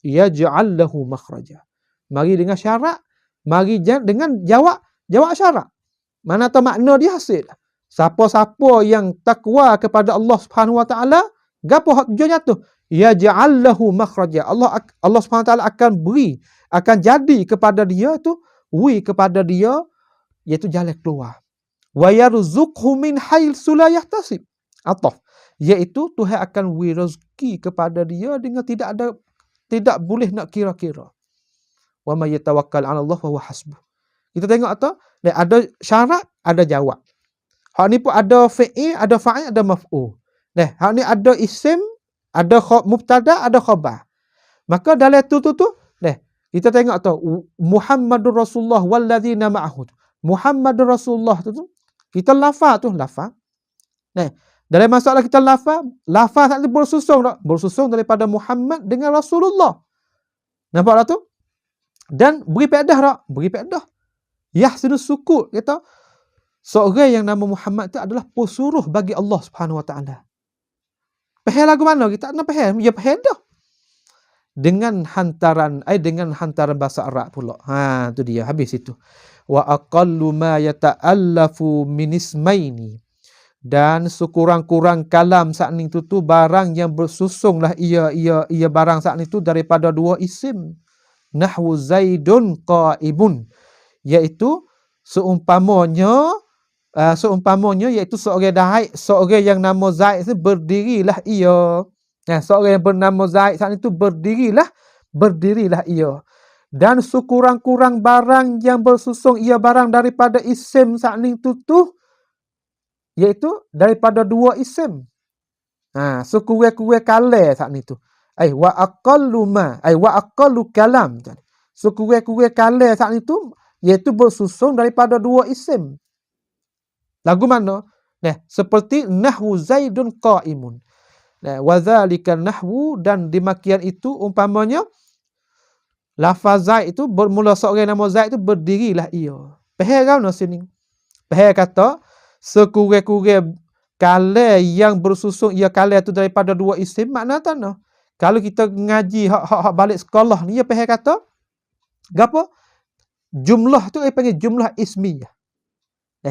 yaj'al lahu makhraja. Mari dengan syarat, mari dengan jawab syarat. Mana tahu makna dia hasil. Siapa-siapa yang takwa kepada Allah Subhanahu wa taala, gapo hak tujuannya tu? Yaj'al lahu makhraja. Allah Subhanahu wa taala akan jadi kepada dia tu, kepada dia iaitu jalan keluar. Wa yarzuqhu min haitsu la yahtasib. Ataf. Iaitu Tuhan akan rezeki kepada dia dengan tidak boleh nak kira-kira. Wa may yatawakkal 'ala Allah fa huwa hasbuh. Kita tengok atau ada syarat, ada jawab. Hak ni pun ada fi'il, ada fa'il, ada maf'ul. Hak ni ada isim, ada mubtada, ada khabar. Maka dalam tu kita tengok tu Muhammadur Rasulullah walladzina ma'ahu. Muhammadur Rasulullah tu kita lafaz. Dalam masalah kita lafaz tak bersusung daripada Muhammad dengan Rasulullah. Nampak tak tu? Dan beri pedah. Yahsinus sukut, kata seorang yang nama Muhammad tu adalah pesuruh bagi Allah Subhanahu wa taala. Faham lagu mana? Kita nak faham, ya faham dah. Dengan hantaran bahasa Arab pula. Tu dia, habis itu. Wa aqallu ma yata'allafu min ismaini. Dan sekurang-kurang kalam saat ni tu barang yang bersusunglah ia barang saat ni tu daripada 2 isim. Nahwu Zaidun qa'ibun, iaitu seumpamanya seumpamanya iaitu seorang Zaid, seorang yang nama Zaid itu berdirilah ia. Seorang yang bernama Zaid saat itu berdirilah ia. Dan sekurang-kurang barang yang bersusung ia barang daripada isim saat itu tu iaitu daripada dua isim. Sekurang-kurang kala saat itu. Wa aqallu ma, wa aqallu kalam. Sekurang-kurang kala saat itu iaitu bersusung daripada dua isim. Lagu mana? Seperti nahwu Zaidun qa'imun. Wa dzalika nahwu, dan demikian itu umpamanya lafaz Zaid itu bermula seorang nama Zaid itu berdirilah ia. Faham kan sini? Faham kata sekurang-kurang kala yang bersusung ia kala itu daripada dua isim, makna tanah. Kalau kita ngaji hak balik sekolah ni, ya faham kata gapo? Jumlah tu panggil jumlah ismiyah.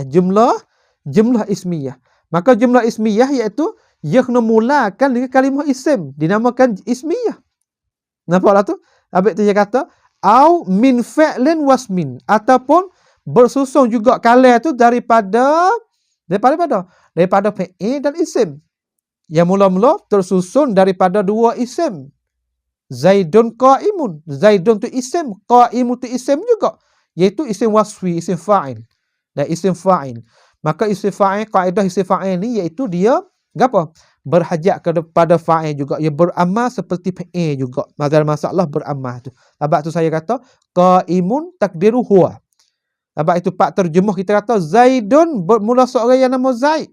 Jumlah ismiyah. Maka jumlah ismiyah iaitu ia kena mulakan dengan kalimah isim, dinamakan ismiyah. Nampaklah tu? Habis tu dia kata au min fi'lin wasmin, ataupun bersusung juga kala tu daripada fi'il dan isim. Yang mula-mula tersusun daripada dua isim. Zaidun qa'imun. Zaidun tu isim, qa'imun tu isim juga, iaitu isim wasfi, isim fa'il. Dan isim fa'il. Maka isim fa'il, kaedah isim fa'il ni iaitu dia apa? Berhajat kepada fa'il juga. Ia beramal seperti fa'il juga. Masalah beramal tu. Sebab tu saya kata qa'imun takdiru huwa. Sebab itu pak terjemuh kita kata Zaidun, bermula seorang yang nama Zaid,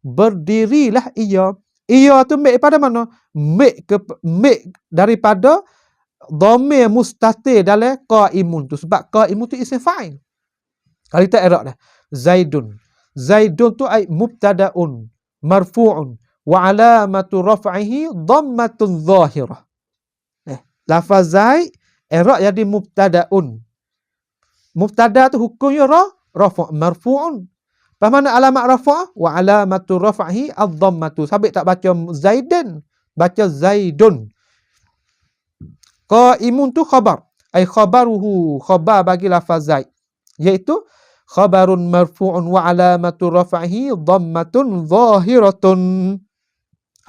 berdirilah ia. Ia tu mek daripada mana? Mek daripada dhamir mustatir dalam qa'imun tu. Sebab qa'imun tu isim fa'il. Kalau kita i'rab dah. Zaidun tu ai mubtada'un marfu'un wa alamatu raf'ihi dhammatun zahirah. Lafaz Zaid i'rab jadi mubtada'un. Mubtada tu hukumnya rafa' marfu'un. Apa mana alamat rafa'? Wa alamatu raf'ihi ad-dhammatu. Sabit tak baca Zaidan, baca Zaidun. Qa'imun tu khabar. Ai khabaruhu, khabar bagi lafaz Zaid, iaitu khabarun marfu'un wa alamatu raf'ihi dhammatun zahiratun.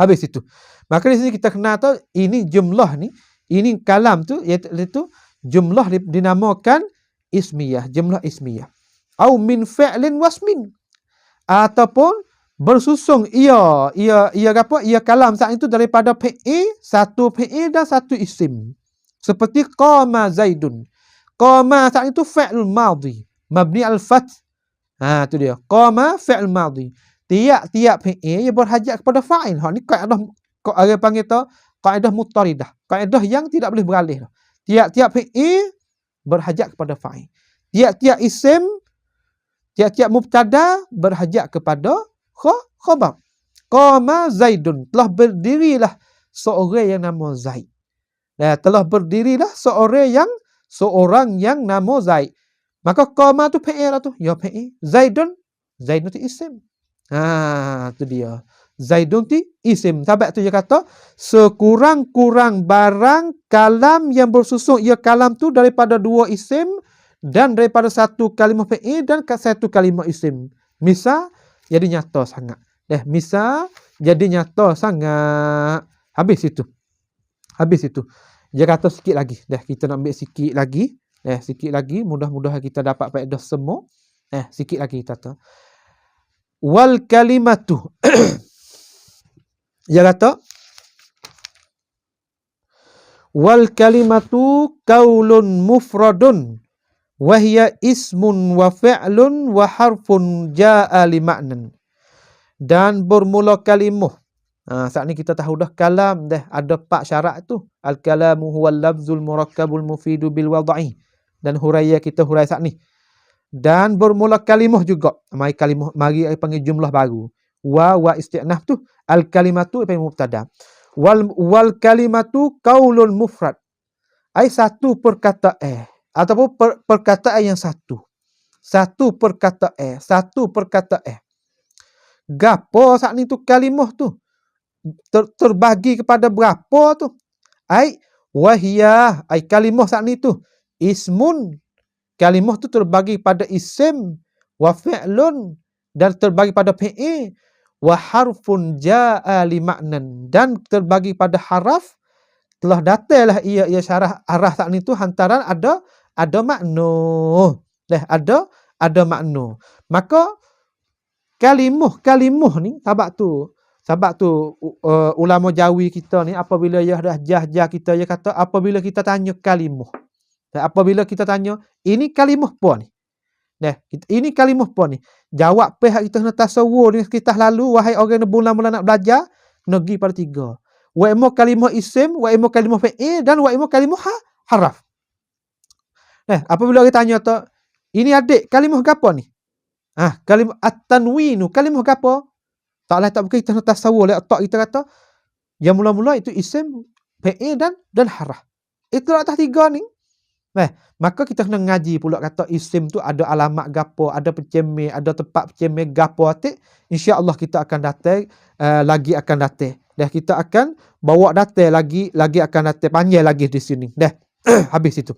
Habis itu. Maka di sini kita kenal tahu ini jumlah ni, ini kalam tu iaitu jumlah dinamakan ismiyah, jumlah ismiyah. Au min fi'lin wasmin, ataupun bersusung ia apa? Ia kalam saat itu daripada fi'il, satu fi'il dan satu isim. Seperti qama Zaidun. Qama saat itu fi'l madhi mabni al-fath. Tu dia. Qama fi'l madhi. Tiap-tiap fi'il ia berhajat kepada fa'il. Ni kaedah orang panggil tu kaedah muttaridah. Kaedah yang tidak boleh beralih. Tiap-tiap fi'il berhajat kepada fa'il. Tiap-tiap isim, tiap-tiap mubtada berhajat kepada khabar. Qama Zaidun, telah berdirilah seorang yang nama Zaid. Telah berdirilah seorang yang nama Zaid. Maka qama tu fi'il lah tu. Ya fi'il. Zaidun tu isim. Tu dia. Zaidun tu isim. Sebab tu dia kata sekurang-kurang barang kalam yang bersusung ia kalam tu daripada dua isim dan daripada satu kalimah fi'il dan satu kalimah isim. Misal jadi nyata sangat. Misal jadi nyata sangat. Habis itu. Dia kata sikit lagi. Kita nak ambil sikit lagi. Sikit lagi. Mudah-mudahan kita dapat faedah semua. Sikit lagi kita kata. Wal kalimatu. Dia kata wal kalimatu qaulun mufradun wa hiya ismun wa fi'lun wa harfun jaa'a li ma'nan. Dan bermula kalimah. Saat ni kita tahu dah kalam dah ada 4 syarat tu. Al-kalamu huwal lafzul murakkabul mufidu bil wad'i. Dan huraiya kita hurai saat ni. Dan bermula kalimah juga. Mari panggil jumlah baru. Wa isti'naf tu al-kalimatu panggil mubtada. Wal kalimatu qaulun mufrad. Ai satu perkataan ataupun perkataan yang satu. Satu perkataan. Gapo saat ni tu kalimah tu? Terbagi kepada berapa tu? Ai wahiyah, ai kalimah saat ni tu ismun. Kalimah tu terbagi pada isim wa fi'lun dan terbagi pada fi'il, wa harfun jaa li ma'nan, dan terbagi pada haraf telah datanglah ia syarah arah tak ni tu hantaran ada makna. Ada makna. Maka kalimuh ni sebab tu ulama Jawi kita ni apabila dia dah jah kita dia kata apabila kita tanya kalimuh. Apabila kita tanya ini kalimuh apa ni? Ini kalimuh apa ni? Jawab pihak kita kena tasawur dengan kita lalu wahai orang yang mula-mula nak belajar kena pergi pada 3. Wa imma kalimah isim, wa imma kalimah fi'il, dan wa imma kalimah haraf. Apabila kita tanya tu ini adik kalimah gapo ni? Kalimah at-tanwinu kalimah gapo? Tak boleh kita nak tasawur tak kita kata yang mula-mula itu isim, fi'il dan haraf. Itu atas 3 ni. Maka kita kena ngaji pula kata isim tu ada alamat gapo, ada pecemeh, ada tempat pecemeh gapo atik. Insya-Allah kita akan datang lagi akan datang. Dah kita akan bawa datang lagi akan datang panjang lagi di sini. Dah habis itu.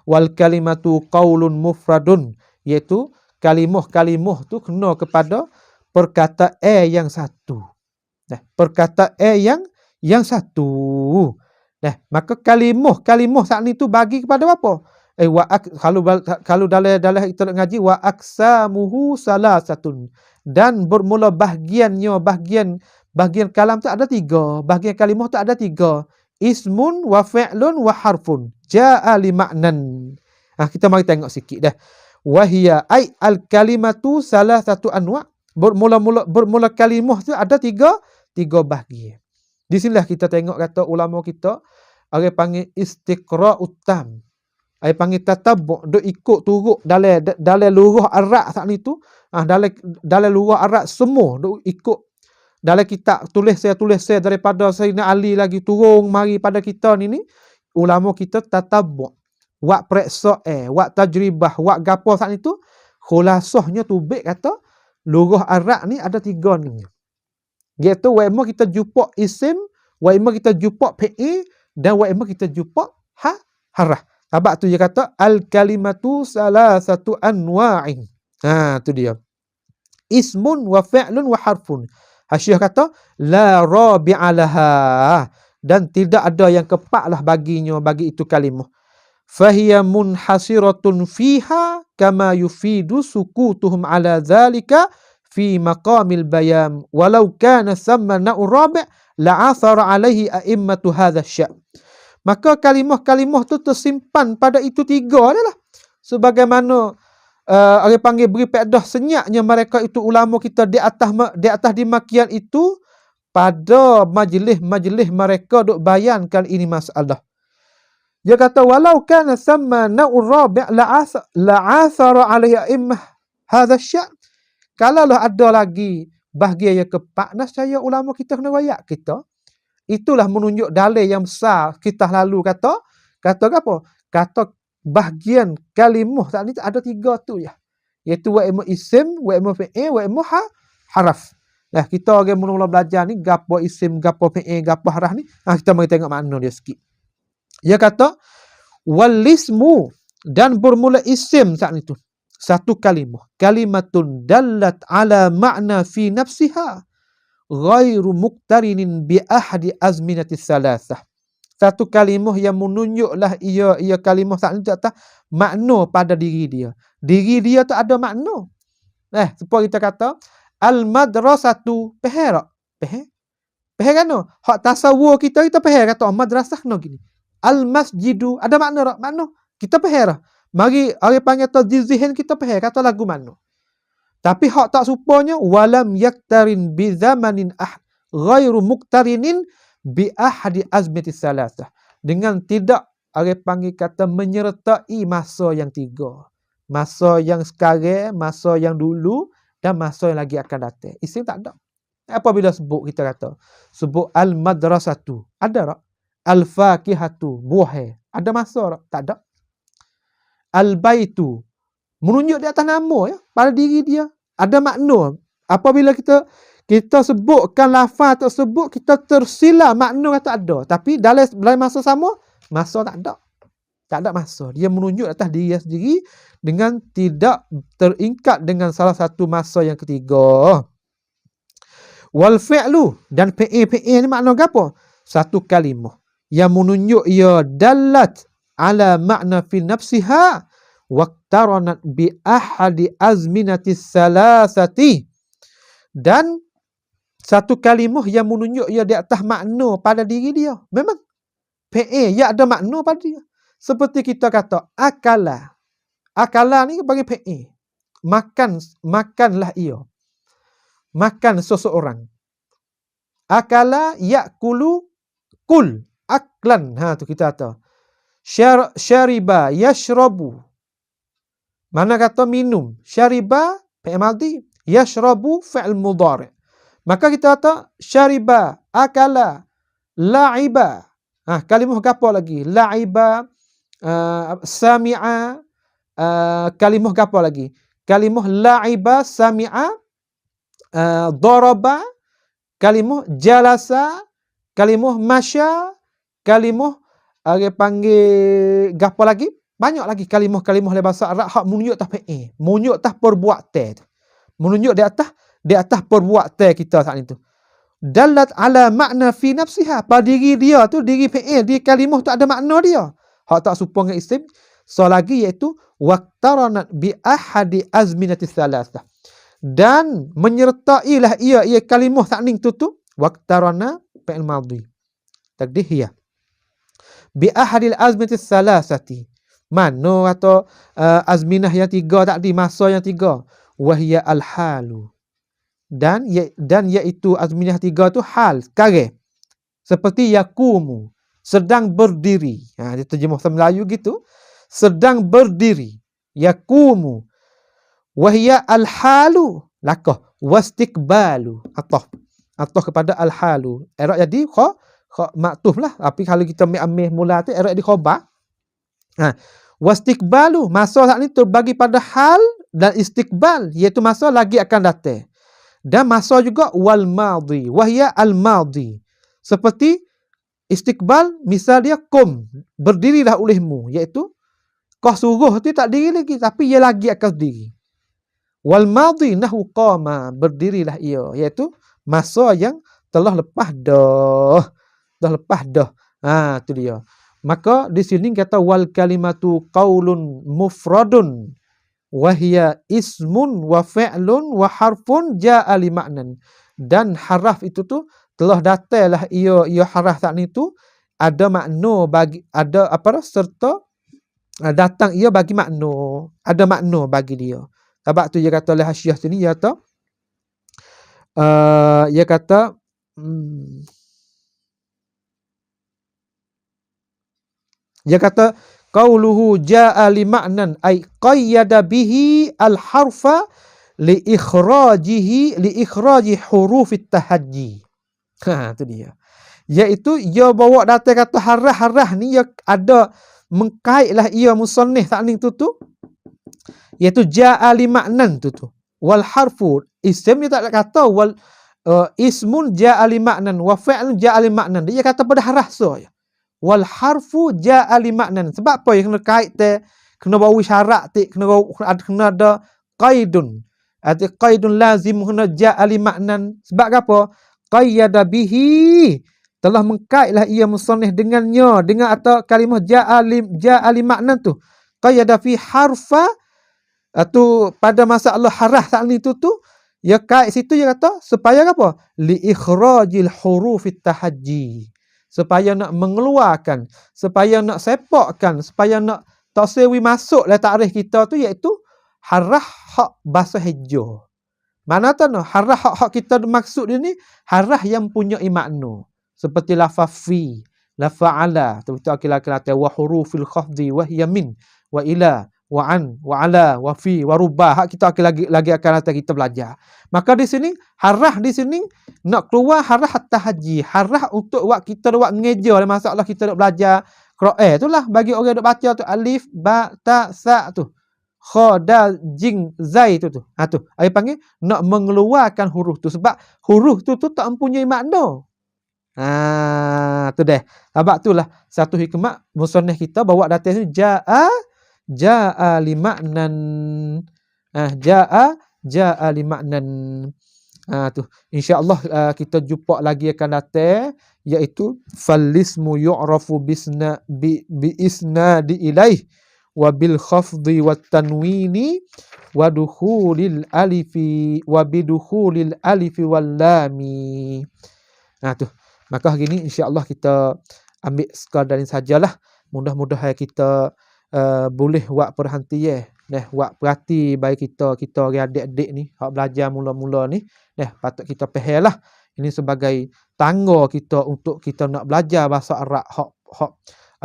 Wal kalimatu qaulun mufradun, iaitu kalimah tu kena kepada perkataan yang satu. Perkataan yang satu. Maka kalimah saat ni tu bagi kepada apa? Kalau dalam kita ngaji wa aksamuhu salasatun, dan bermula bahagian kalam tu ada 3, bahagian kalimah tu ada 3, ismun wa fi'lun wa harfun jaa li ma'nan. Kita mari tengok sikit dah. Wa hiya ai al kalimatu salasatu anwa', bermula kalimah tu ada 3 bahagian. Di sinilah kita tengok kata ulama kita orang panggil istiqra'ut tam. Ai panggil tatabbu', duk ikut turut dalam luruh Arab saat ni tu. Dalam luruh Arab semua duk ikut dalam kitab tulis saya daripada Sayyidina Ali lagi turun mari pada kita ni ulama kita tatabbu', buat periksa buat tajribah, buat gapo saat ni tu. Khulasahnya tubik kata luruh Arab ni ada 3 ni. Iaitu wa imma kita jumpa isim, wa imma kita jumpa fi'il, dan wa imma kita jumpa harah. Sebab tu dia kata al kalimatu salasatu anwa'in. Tu dia. Ismun wa fi'lun wa harfun. Hasyiah kata la rabi'a laha, dan tidak ada yang keempatlah baginya bagi itu kalimah. Fahiya munhasiratun fiha kama yufidu sukutuhum ala zalika fi maqamil bayan walau kana samma na'ur rabi' la'athara alaihi a'immatu hadha sya'. Maka kalimah-kalimah tu tersimpan pada itu 3 adalah sebagaimana orang panggil beri pedah senyaknya mereka itu ulama kita di atas dimakian itu pada majlis-majlis mereka duk bayankan ini masalah. Dia kata walau kana samma na'ur rabi' la'athara alaihi a'immah hadha sya'. Kalaulah ada lagi bahagian yang keempat, nescaya ulama kita kena wayak kita. Itulah menunjuk dalil yang besar kita lalu kata apa? Kata bahagian kalimah tadi ada 3 tu ya. Iaitu wa imma isim, wa imma fi'il, wa imma haraf. Kita orang mula-mula belajar ni gapo isim, gapo fi'il, gapo haraf ni, kita mari tengok makna dia sikit. Dia kata wal ismu, dan bermula isim saat itu. Satu kalimah, kalimatun dallat ala ma'na fi nafsiha ghairu muqtarinin bi ahadi azminatis salasah. Satu kalimah yang menunjuklah ia kalimah saat itu atas makna pada diri dia. Diri dia tu ada makna. Supaya kita kata al madrasatu peher kan? Hak tasawur kita peher kata madrasah no gini. Al masjidu ada makna tak? Makna kita peher. Mari orang panggil tadzihin kita faham kata lagu mana. Tapi hak tak supanya walam yaktarin bi zamanin ghairu muqtarinin bi ahadi azmati salasah. Dengan tidak orang panggil kata menyertai masa yang 3. Masa yang sekarang, masa yang dulu, dan masa yang lagi akan datang. Isim tak ada. Apabila sebut kita kata sebut al madrasatu, ada tak? Al fakihatu, buah, ada masa tak? Tak ada. Al-baitu menunjuk di atas nama ya, pada diri dia ada makna. Apabila kita sebutkan lafaz tersebut, kita tersilap makna kata ada, tapi dalam masa sama masa tak ada. Tak ada masa. Dia menunjuk atas diri sendiri dengan tidak terikat dengan salah satu masa yang ketiga. Wal fi'lu, dan fi'il ni makna apa? Satu kalimah yang menunjuk ia dalat ala makna fi nafsiha waqtaranat bi ahadi azminati salasati, dan satu kalimah yang menunjuk ia di atas makna pada diri dia. Memang fi'il ia ada makna pada dia. Seperti kita kata akala. Akala ni bagi fi'il. Makanlah ia. Makan seseorang. Akala ya'kulu kul. Aklan. Tu kita kata. Syariba yashrabu. Mana kata minum. Syariba fi'il madhi. Yashrabu fi'il mudhari'. Maka kita kata syariba, akala, la'iba. Kalimah apa lagi? La'iba, sami'a, kalimah apa lagi? Kalimah la'iba, sami'a, daraba, kalimah jalasa, kalimah masya, kalimah panggil gapo lagi? Banyak lagi kalimah-kalimah dalam bahasa Arab hak menunjuk atas fi'il, menunjuk atas perbuatan. Menunjuk di atas perbuatan kita saat itu. Dalat ala makna fi nafsiha, pada diri dia tu, diri fi'il, di kalimah tu ada makna dia. Hak tak serupa dengan isim. So lagi iaitu waqtaranat bi ahadi azminati salasah, dan menyertailah ia kalimah takning tu waqtarana fi'il madhi taqdir hiya bi ahadil azminati salasati, mana atau azminah yang tiga tadi, masa yang tiga, wahia al halu, dan iaitu azminah tiga tu hal, sekarang. Seperti yakumu, sedang berdiri. Dia terjemah bahasa Melayu gitu. Sedang berdiri. Yakumu. Wahia al-halu. Lakah. Wastikbalu. Atah kepada al-halu. Erak jadi maktuf lah. Tapi kalau kita ambil mula tu, erak jadi khobar. Wastikbalu. Masa saat ni terbagi pada hal dan istiqbal. Iaitu masa lagi akan datang. Dan masa juga wal madhi. Wahia al-madhi. Seperti istiqbal, misal dia kum, berdirilah olehmu, iaitu kau suruh tu tak diri lagi, tapi ia lagi akan diri. Wal madhi nahu qama, berdirilah ia, iaitu masa yang telah lepas dah. Tu dia. Maka di sini kata wal kalimatu qaulun mufradun wa hiya ismun wa fi'lun wa harfun ja'a li ma'nan. Dan haraf itu tu telah datanglah ia haraf tak ni tu ada makna bagi, ada apa serta datang ia bagi makna, ada makna bagi dia. Sebab tu dia kata oleh Hasyiah sini, dia kata dia kata qauluhu ja'a li ma'nan ay qayyada bihi al harfa li ikhraji huruf at-tahajji. Tu dia. Iaitu ia bawa datang kata harah ni, ia ada mengkaitlah ia musannif takning tu iaitu ja'a li ma'nan tu. Wal harfu isim, dia tak kata wal ismun ja'a li ma'nan wa fi'lun ja'a li ma'nan. Dia kata pada harah saja. Wal harfu ja'a li ma'nan. Sebab apa yang kena kait te, kena bawa syarat te, kena ada qaidun. Ada qaidun lazim, kena ja'a li ma'nan. Sebab apa? Qayyada bihi, telah mengkaitlah ia musannif dengannya, dengan atau kalimah ja'a li ma'nan tu. Qayyada fi harfa tu pada masalah harah takni tu ya kait situ, dia kata supaya apa? Li ikhrajil hurufit tahajji. Supaya nak mengeluarkan, supaya nak sepakkan, supaya nak taksewi masuklah takrif kita tu, iaitu harah hak bahasa hijau. Mana tu no? Harah hak kita maksud ini harah yang punya makna. Seperti lafaz fi, lafaz ala, betul akil-akil wa hurufil khafdi wa hiya min wa ila wa an wa ala wa fi wa rubah. Hak kita lagi akan kita belajar. Maka di sini harah di sini nak keluar harah tahajji, harah untuk kita ngeja dalam masalah kita nak belajar Quran itulah, bagi orang nak baca tu alif ba ta sa tu, kha dal jing zai tu. Tu ai panggil nak mengeluarkan huruf tu, sebab huruf tu tak mempunyai makna. Tu deh. Sebab itulah satu hikmah musannif kita bawa datang tu jaa limaknan. Jaa limaknan. Tu insya-Allah kita jumpa lagi akan datang, iaitu falismu yu'rafu bi isnadi ilaih wa bil khafdi wat tanwini wa dukhulil alifi wal lami. Tu. Maka hari ni insya-Allah kita ambil sekadar ini sajalah. Mudah-mudahan kita boleh buat perhatian, buat perhati bagi kita orang adik-adik ni hak belajar mula-mula ni, patut kita fahamlah. Ini sebagai tangga kita untuk kita nak belajar bahasa Arab hak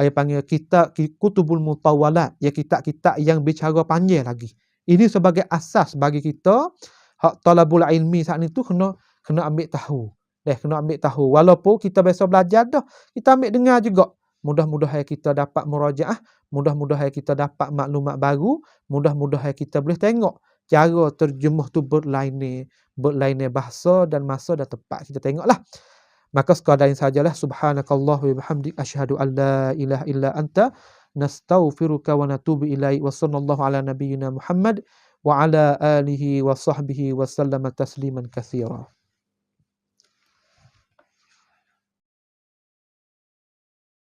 ayat panggil kita kutubul mutawwalat, ya kitab-kitab yang bicara panjang lagi. Ini sebagai asas bagi kita hak talabul ilmi saat ni tu kena ambil tahu. Kena ambil tahu. Walaupun kita biasa belajar dah, kita ambil dengar juga. Mudah-mudahan kita dapat murajaah, mudah-mudahan kita dapat maklumat baru, mudah-mudahan kita boleh tengok cara terjemah tu berlainan bahasa dan masa dan tempat. Kita tengoklah. Maka sekadar ini sajalah. Subhanakallah wa bihamdik asyhadu an la ilaha illa anta nastaghfiruka wa natubu ilaik. Wa sallallahu ala nabiyyina Muhammad wa ala alihi wa sahbihi wa sallama tasliman katsira.